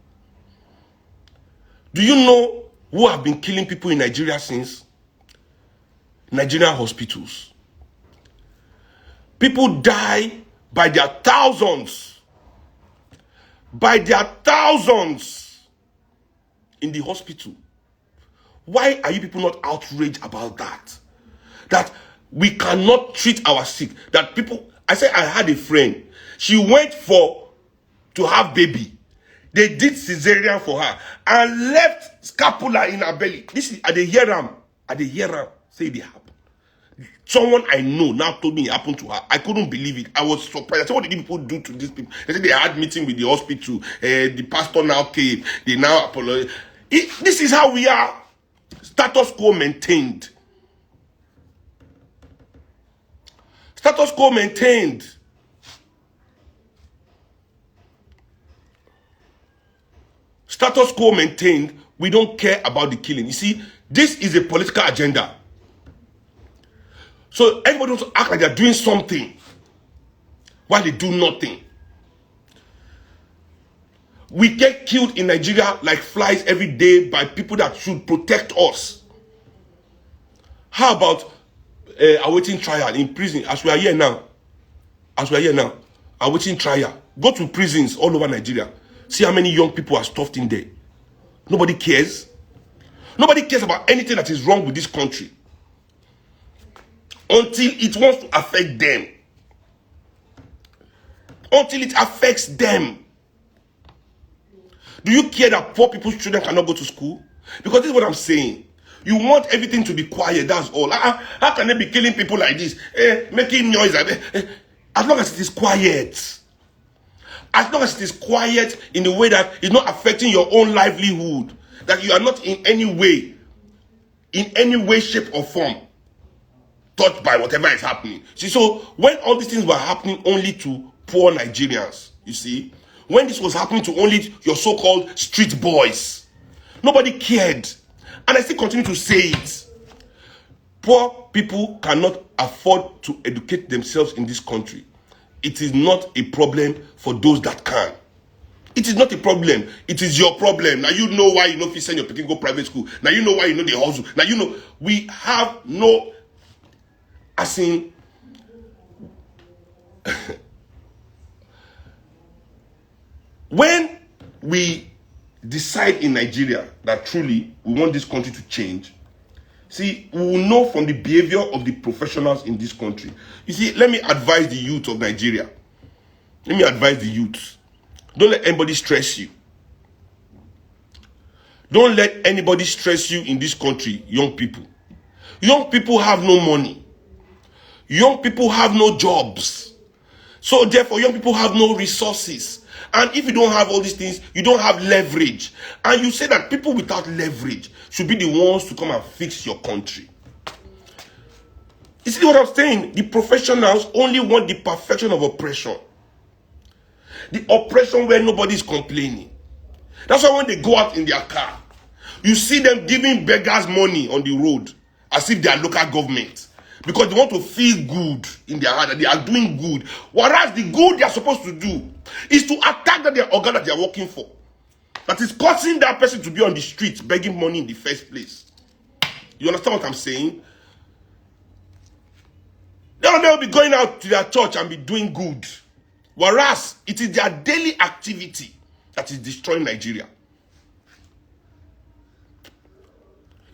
Do you know who have been killing people in Nigeria since? Nigerian hospitals. People die by their thousands. By their thousands in the hospital. Why are you people not outraged about that? That we cannot treat our sick. That people, I had a friend. She went to have baby. They did cesarean for her and left scapula in her belly. This is at the hear am. At the hear am. Say it happened. Someone I know now told me it happened to her. I couldn't believe it. I was surprised. I said, what did people do to these people? They said they had meeting with the hospital. The pastor now came. They now apologized. This is how we are. Status quo maintained. Status quo maintained. Status quo maintained. We don't care about the killing. You see, this is a political agenda. So everybody wants to act like they're doing something while they do nothing. We get killed in Nigeria like flies every day by people that should protect us. How about awaiting trial in prison as we are here now? Awaiting trial. Go to prisons all over Nigeria. See how many young people are stuffed in there. Nobody cares. Nobody cares about anything that is wrong with this country. Until it wants to affect them. Until it affects them. Do you care that poor people's children cannot go to school? Because this is what I'm saying. You want everything to be quiet, that's all. How can they be killing people like this? Making noise. As long as it is quiet. As long as it is quiet in the way that it's not affecting your own livelihood. That you are not in any way, shape or form, touched by whatever is happening. See, so when all these things were happening only to poor Nigerians, you see, when this was happening to only your so-called street boys, nobody cared. And I still continue to say it. Poor people cannot afford to educate themselves in this country. It is not a problem for those that can. It is not a problem. It is your problem. Now you know why you know if you send your people go private school. Now you know why you know the hustle. Now you know we have no, as in, when we decide in Nigeria that truly we want this country to change, see, we will know from the behavior of the professionals in this country. You see, let me advise the youth of Nigeria. Let me advise the youth. Don't let anybody stress you. Don't let anybody stress you in this country, young people. Young people have no money. Young people have no jobs. So therefore, young people have no resources. And if you don't have all these things, you don't have leverage. And you say that people without leverage should be the ones to come and fix your country. You see what I'm saying? The professionals only want the perfection of oppression. The oppression where nobody is complaining. That's why when they go out in their car, you see them giving beggars money on the road as if they are local government. Because they want to feel good in their heart that they are doing good. Whereas the good they are supposed to do is to attack that organ that they are working for. That is causing that person to be on the street begging money in the first place. You understand what I'm saying? They'll be going out to their church and be doing good. Whereas it is their daily activity that is destroying Nigeria.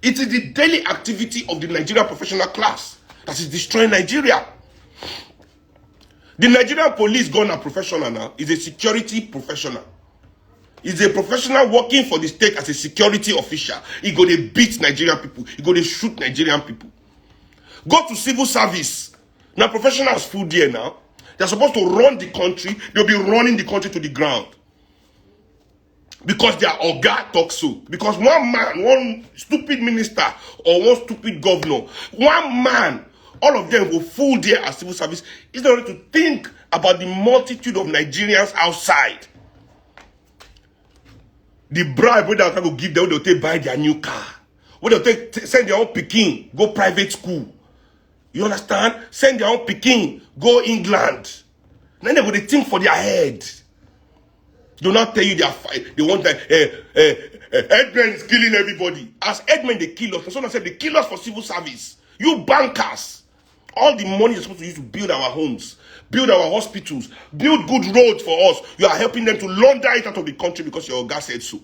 It is the daily activity of the Nigerian professional class that is destroying Nigeria. The Nigerian police gone a professional now. Is a security professional. Is a professional working for the state as a security official. He go to beat Nigerian people. He go to shoot Nigerian people. Go to civil service. Now professionals full there now. They're supposed to run the country. They'll be running the country to the ground. Because their oga talks so. Because one man, one stupid minister or one stupid governor, one man, all of them will fool there as civil service. Instead of to think about the multitude of Nigerians outside. The bribe where they'll give them, they'll take buy their new car. Where they'll send their own pikin, go private school. You understand? Send their own pikin, go England. Then they're going to think for their head. Do not tell you they want that headmen is killing everybody. As headmen, they kill us. Someone said they kill us for civil service. You bankers. All the money you're supposed to use to build our homes, build our hospitals, build good roads for us. You are helping them to launder it out of the country because your guy said so.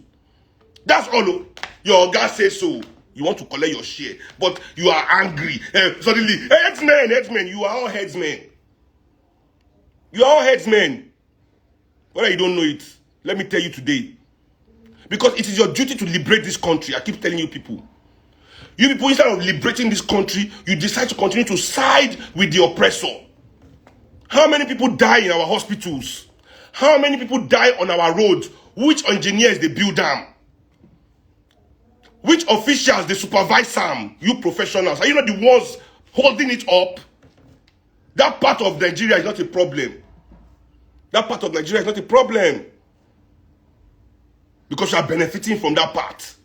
That's all. Your guy said so. You want to collect your share, but you are angry. Suddenly, headsmen, you are all headsmen. You are all headsmen. Whether you don't know it, let me tell you today. Because it is your duty to liberate this country. I keep telling you people. You people, instead of liberating this country, you decide to continue to side with the oppressor. How many people die in our hospitals? How many people die on our roads? Which engineers they build them? Which officials they supervise them? You professionals, are you not the ones holding it up? That part of Nigeria is not a problem. That part of Nigeria is not a problem. Because you are benefiting from that part.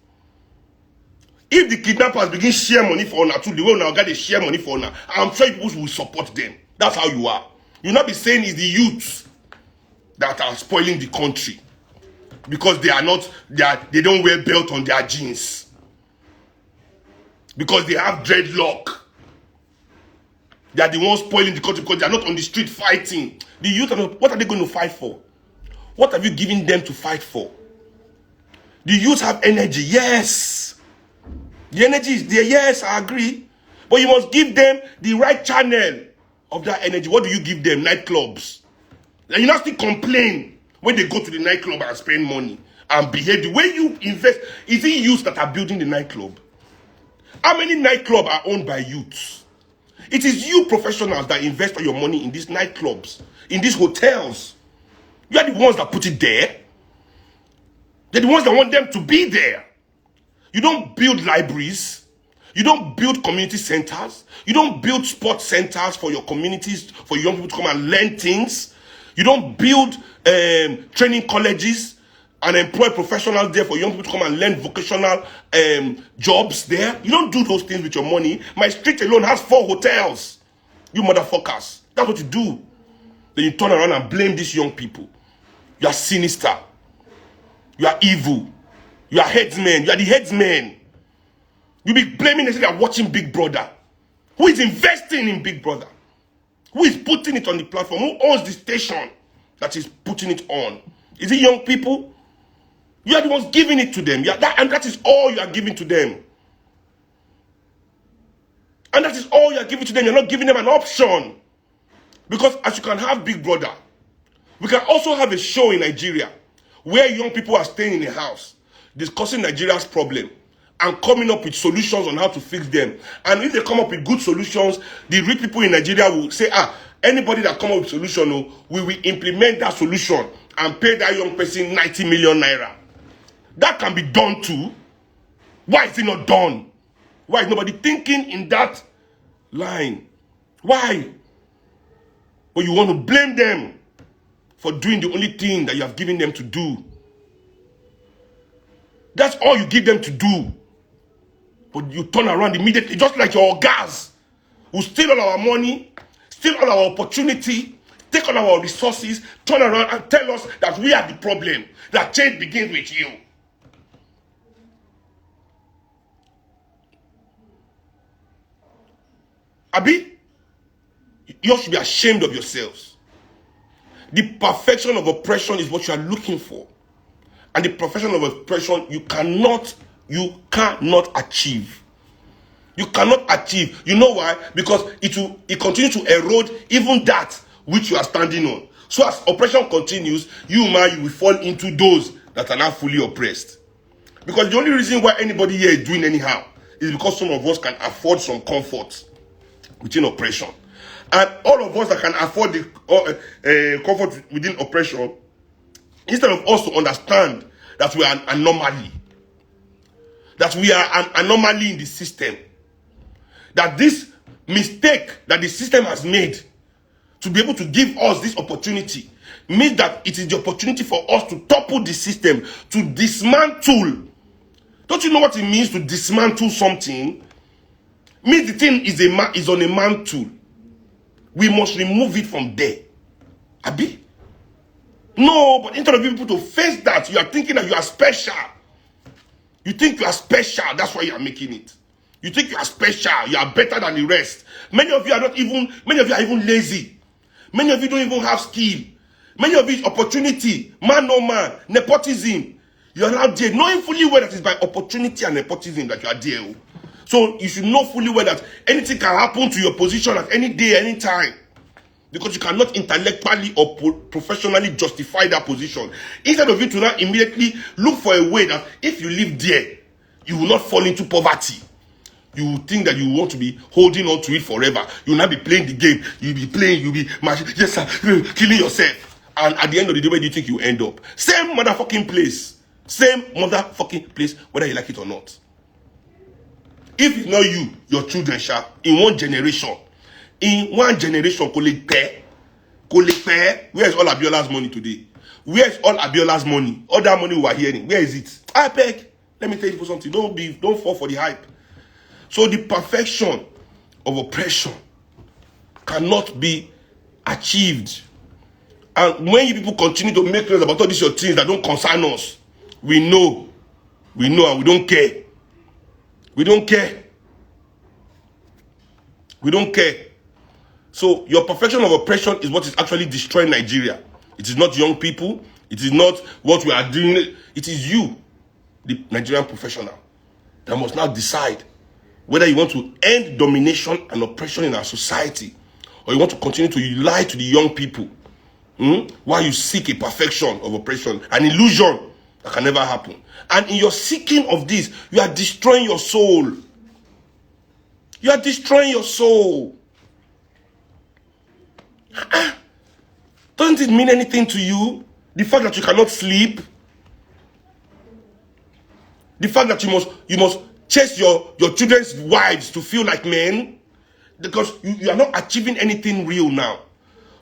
If the kidnappers begin share money for honor, to the way now they share money for honor, I'm sure people will support them. That's how you are. You'll not be saying it's the youths that are spoiling the country. Because they don't wear belt on their jeans. Because they have dreadlock. They are the ones spoiling the country because they are not on the street fighting. The youth are not, what are they going to fight for? What have you given them to fight for? The youth have energy, yes. The energy is there, yes, I agree. But you must give them the right channel of that energy. What do you give them? Nightclubs. And you not still complain when they go to the nightclub and spend money and behave the way you invest. Is it youths that are building the nightclub? How many nightclubs are owned by youths? It is you professionals that invest all your money in these nightclubs, in these hotels. You are the ones that put it there. They're the ones that want them to be there. You don't build libraries. You don't build community centers. You don't build sports centers for your communities, for young people to come and learn things. You don't build training colleges and employ professionals there for young people to come and learn vocational jobs there. You don't do those things with your money. My street alone has 4 hotels. You motherfuckers. That's what you do. Then you turn around and blame these young people. You are sinister. You are evil. You are headsmen. You are the headsmen. You be blaming and saying watching Big Brother. Who is investing in Big Brother? Who is putting it on the platform? Who owns the station that is putting it on? Is it young people? You are the ones giving it to them. And that is all you are giving to them. And that is all you are giving to them. You're not giving them an option. Because as you can have Big Brother, we can also have a show in Nigeria where young people are staying in a house, discussing Nigeria's problem and coming up with solutions on how to fix them. And if they come up with good solutions, the rich people in Nigeria will say, anybody that come up with a solution, we will implement that solution and pay that young person 90 million naira. That can be done too. Why is it not done? Why is nobody thinking in that line? Why? But you want to blame them for doing the only thing that you have given them to do. That's all you give them to do. But you turn around immediately, just like your guys who steal all our money, steal all our opportunity, take all our resources, turn around and tell us that we are the problem, that change begins with you. Abi, you should be ashamed of yourselves. The perfection of oppression is what you are looking for. and the profession of oppression, you cannot achieve. You cannot achieve. You know why? Because it continues to erode even that which you are standing on. So as oppression continues, you will fall into those that are not fully oppressed. Because the only reason why anybody here is doing anyhow is because some of us can afford some comfort within oppression. And all of us that can afford the comfort within oppression, instead of us to understand that we are an anomaly, that we are an anomaly in the system, that this mistake that the system has made to be able to give us this opportunity means that it is the opportunity for us to topple the system, to dismantle. Don't you know what it means to dismantle something? It means the thing is on a mantle. We must remove it from there. Abi? No, but instead of people to face that, you are thinking that you are special. You think you are special, that's why you are making it. You think you are special, you are better than the rest. Many of you are even lazy. Many of you don't even have skill. Many of you is opportunity, man no man, nepotism. You are now there, knowing fully well that it's by opportunity and nepotism that you are there. So you should know fully well that anything can happen to your position at any day, any time. Because you cannot intellectually or professionally justify that position. Instead of you to now immediately look for a way that if you live there, you will not fall into poverty. You will think that you want to be holding on to it forever. You will not be playing the game. You will be playing, you will be yes sir, killing yourself. And at the end of the day, where do you think you end up? Same motherfucking place. Same motherfucking place, whether you like it or not. If it's not you, your children shall, in one generation, collect pay. Where is all Abiola's money today? Where is all Abiola's money? All that money we are hearing, where is it? I beg. Let me tell you something. Don't fall for the hype. So the perfection of oppression cannot be achieved. And when you people continue to make noise about all these your things that don't concern us, we know and we don't care. We don't care. We don't care. So your perfection of oppression is what is actually destroying Nigeria. It is not young people. It is not what we are doing. It is you, the Nigerian professional, that must now decide whether you want to end domination and oppression in our society, or you want to continue to lie to the young people while you seek a perfection of oppression, an illusion that can never happen. And in your seeking of this, you are destroying your soul. You are destroying your soul. Doesn't it mean anything to you? The fact that you cannot sleep? The fact that you must chase your children's wives to feel like men? Because you are not achieving anything real now.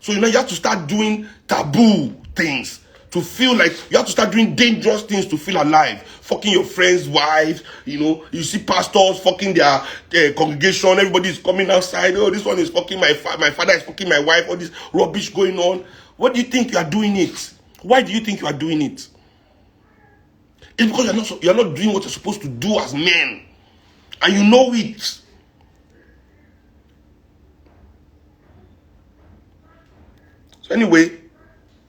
So you have to start doing taboo things to feel like, you have to start doing dangerous things to feel alive. Fucking your friends' wives, you see pastors fucking their congregation, everybody is coming outside, oh, this one is fucking my father is fucking my wife, all this rubbish going on. What do you think you are doing it? Why do you think you are doing it? It's because you're not doing what you're supposed to do as men. And you know it. So anyway,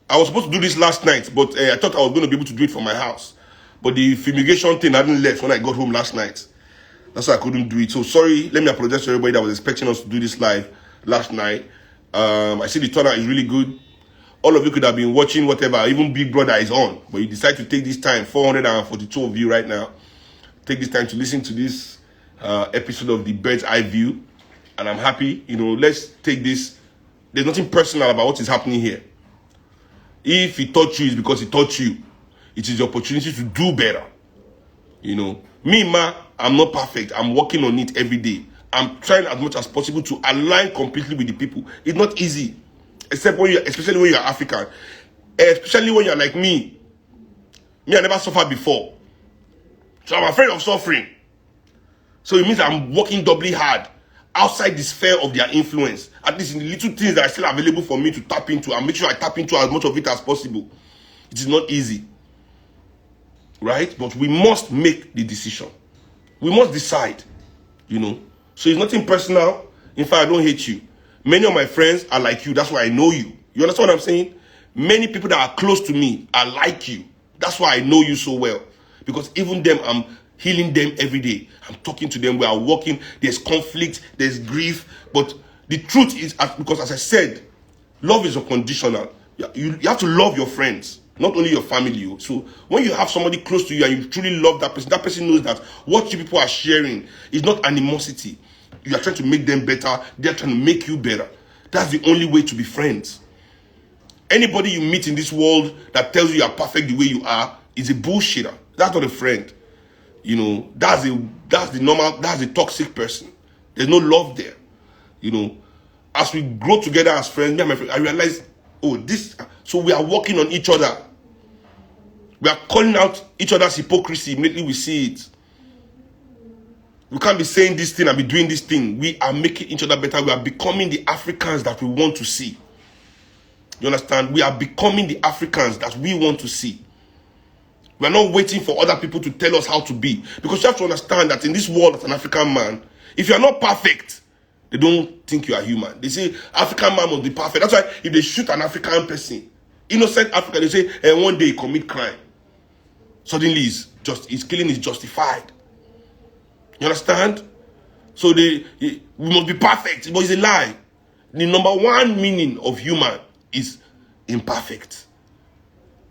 I was supposed to do this last night, but I thought I was going to be able to do it from my house. But the fumigation thing hadn't left when I got home last night. That's why I couldn't do it. So sorry, let me apologize to everybody that was expecting us to do this live last night. I see the turnout is really good. All of you could have been watching whatever, even Big Brother is on. But you decide to take this time, 442 of you right now, take this time to listen to this episode of the Bird's Eye View. And I'm happy, let's take this. There's nothing personal about what is happening here. If he taught you, it's because he taught you. It is the opportunity to do better. Me, I'm not perfect. I'm working on it every day. I'm trying as much as possible to align completely with the people. It's not easy. Especially when you're African. Especially when you're like me. I never suffered before. So I'm afraid of suffering. So it means I'm working doubly hard outside the sphere of their influence. At least in the little things that are still available for me to tap into, and make sure I tap into as much of it as possible. It is not easy. Right? But we must make the decision. We must decide. So it's nothing personal. In fact, I don't hate you. Many of my friends are like you. That's why I know you. You understand what I'm saying? Many people that are close to me are like you. That's why I know you so well. Because even them, I'm healing them every day. I'm talking to them. We are working. There's conflict. There's grief. But the truth is, because as I said, love is unconditional. You have to love your friends, not only your family. So when you have somebody close to you and you truly love that person knows that what you people are sharing is not animosity. You are trying to make them better. They are trying to make you better. That's the only way to be friends. Anybody you meet in this world that tells you are perfect the way you are is a bullshitter. That's not a friend. You know, that's the toxic person. There's no love there. You know, as we grow together as friends, me and my friend, I realize, so we are working on each other. We are calling out each other's hypocrisy. Immediately we see it. We can't be saying this thing and be doing this thing. We are making each other better. We are becoming the Africans that we want to see. You understand? We are becoming the Africans that we want to see. We are not waiting for other people to tell us how to be. Because you have to understand that in this world as an African man, if you are not perfect, they don't think you are human. They say African man must be perfect. That's why if they shoot an African person, innocent African, they say, one day he commit crime. Suddenly his killing is justified. You understand? So we must be perfect. But it's a lie. The number one meaning of human is imperfect.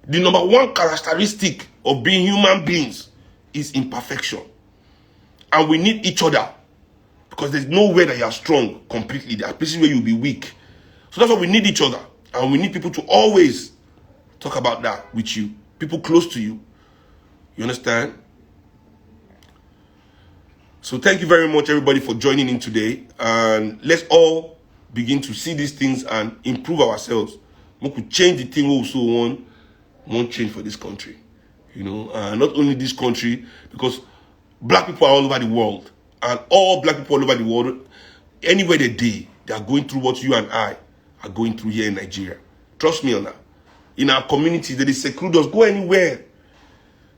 The number one characteristic of being human beings is imperfection. And we need each other. Because there's no way that you are strong completely. There are places where you'll be weak. So that's why we need each other. And we need people to always talk about that with you. People close to you. You understand? So thank you very much, everybody, for joining in today. And let's all begin to see these things and improve ourselves. We could change the thing we also want change for this country. You know, not only this country, because black people are all over the world. And all black people all over the world, anywhere they are going through what you and I are going through here in Nigeria. Trust me on that. In our community, they seclude us. Go anywhere.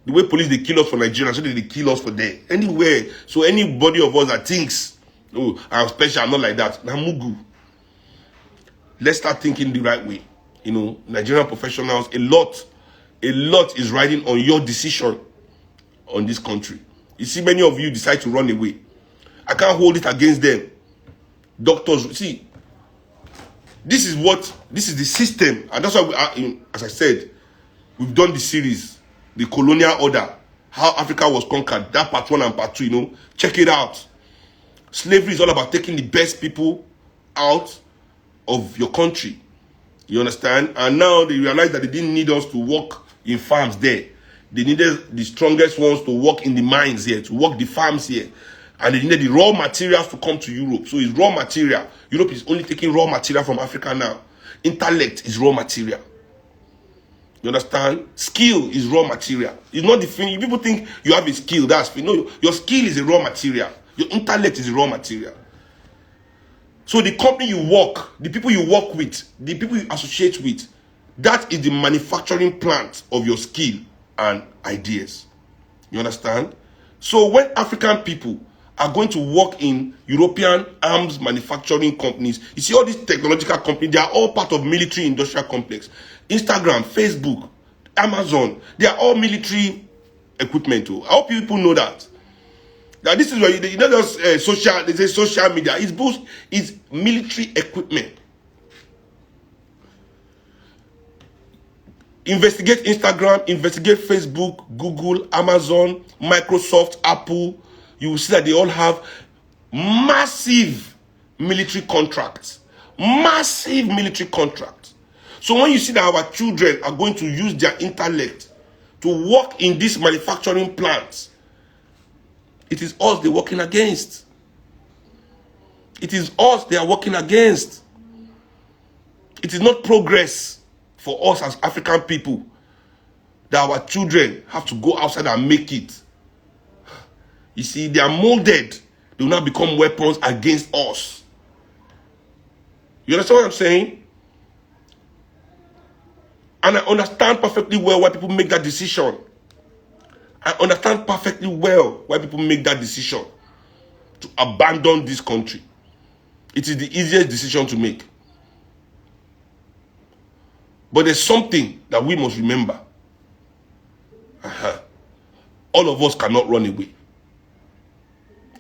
The way police, they kill us for Nigeria, so they kill us for there. Anywhere. So anybody of us that thinks, oh, I'm special, I'm not like that. Namugu. Let's start thinking the right way. You know, Nigerian professionals, a lot is riding on your decision on this country. You see, many of you decide to run away. I can't hold it against them. Doctors, see, this is the system. And that's why, as I said, we've done the series, the colonial order, how Africa was conquered, that part 1 and part 2, you know. Check it out. Slavery is all about taking the best people out of your country. You understand? And now they realize that they didn't need us to work in farms there. They needed the strongest ones to work in the mines here, to work the farms here. And they needed the raw materials to come to Europe. So it's raw material. Europe is only taking raw material from Africa now. Intellect is raw material. You understand? Skill is raw material. It's not the thing. People think you have a skill. That's no. Your skill is a raw material. Your intellect is a raw material. So the company you work, the people you work with, the people you associate with, that is the manufacturing plant of your skill and ideas. You understand? So when African people are going to work in European arms manufacturing companies, you see all these technological companies, they are all part of military industrial complex. Instagram, Facebook, Amazon, they are all military equipment too. I hope people know that. That this is where you know just social, they say social media. It's military equipment. Investigate Instagram, investigate Facebook, Google, Amazon, Microsoft, Apple. You will see that they all have massive military contracts. Massive military contracts. So when you see that our children are going to use their intellect to work in these manufacturing plants, it is us they're working against. It is us they are working against. It is not progress for us as African people that our children have to go outside and make it. You see, they are molded. They will now become weapons against us. You understand what I'm saying? And I understand perfectly well why people make that decision. I understand perfectly well why people make that decision to abandon this country. It is the easiest decision to make. But there's something that we must remember. All of us cannot run away.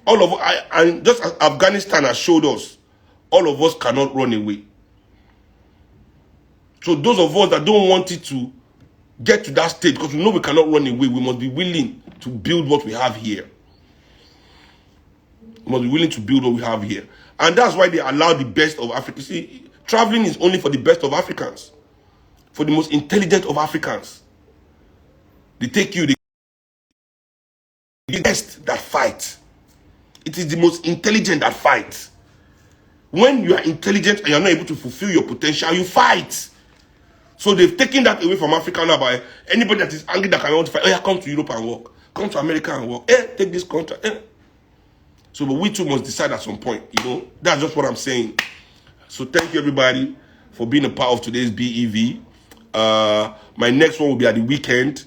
And just as Afghanistan has showed us, all of us cannot run away. So those of us that don't want it to get to that state, because we know we cannot run away, we must be willing to build what we have here. We must be willing to build what we have here. And that's why they allow the best of Africa. See, traveling is only for the best of Africans. For the most intelligent of Africans. They take you, the best that fight. It is the most intelligent that fight. When you are intelligent and you are not able to fulfill your potential, you fight. So they've taken that away from Africa now by anybody that is angry that can want to fight. Oh yeah, come to Europe and work. Come to America and work. Take this contract. So but we too must decide at some point, you know. That's just what I'm saying. So thank you everybody for being a part of today's BEV. My next one will be at the weekend.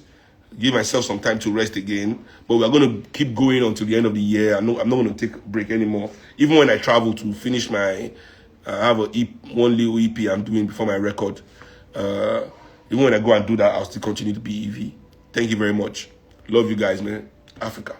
Give myself some time to rest again. But we are going to keep going until the end of the year. I'm not going to take a break anymore. Even when I travel to finish my, I have one little EP I'm doing before my record. Even when I go and do that, I'll still continue to be EV. Thank you very much. Love you guys, man. Africa.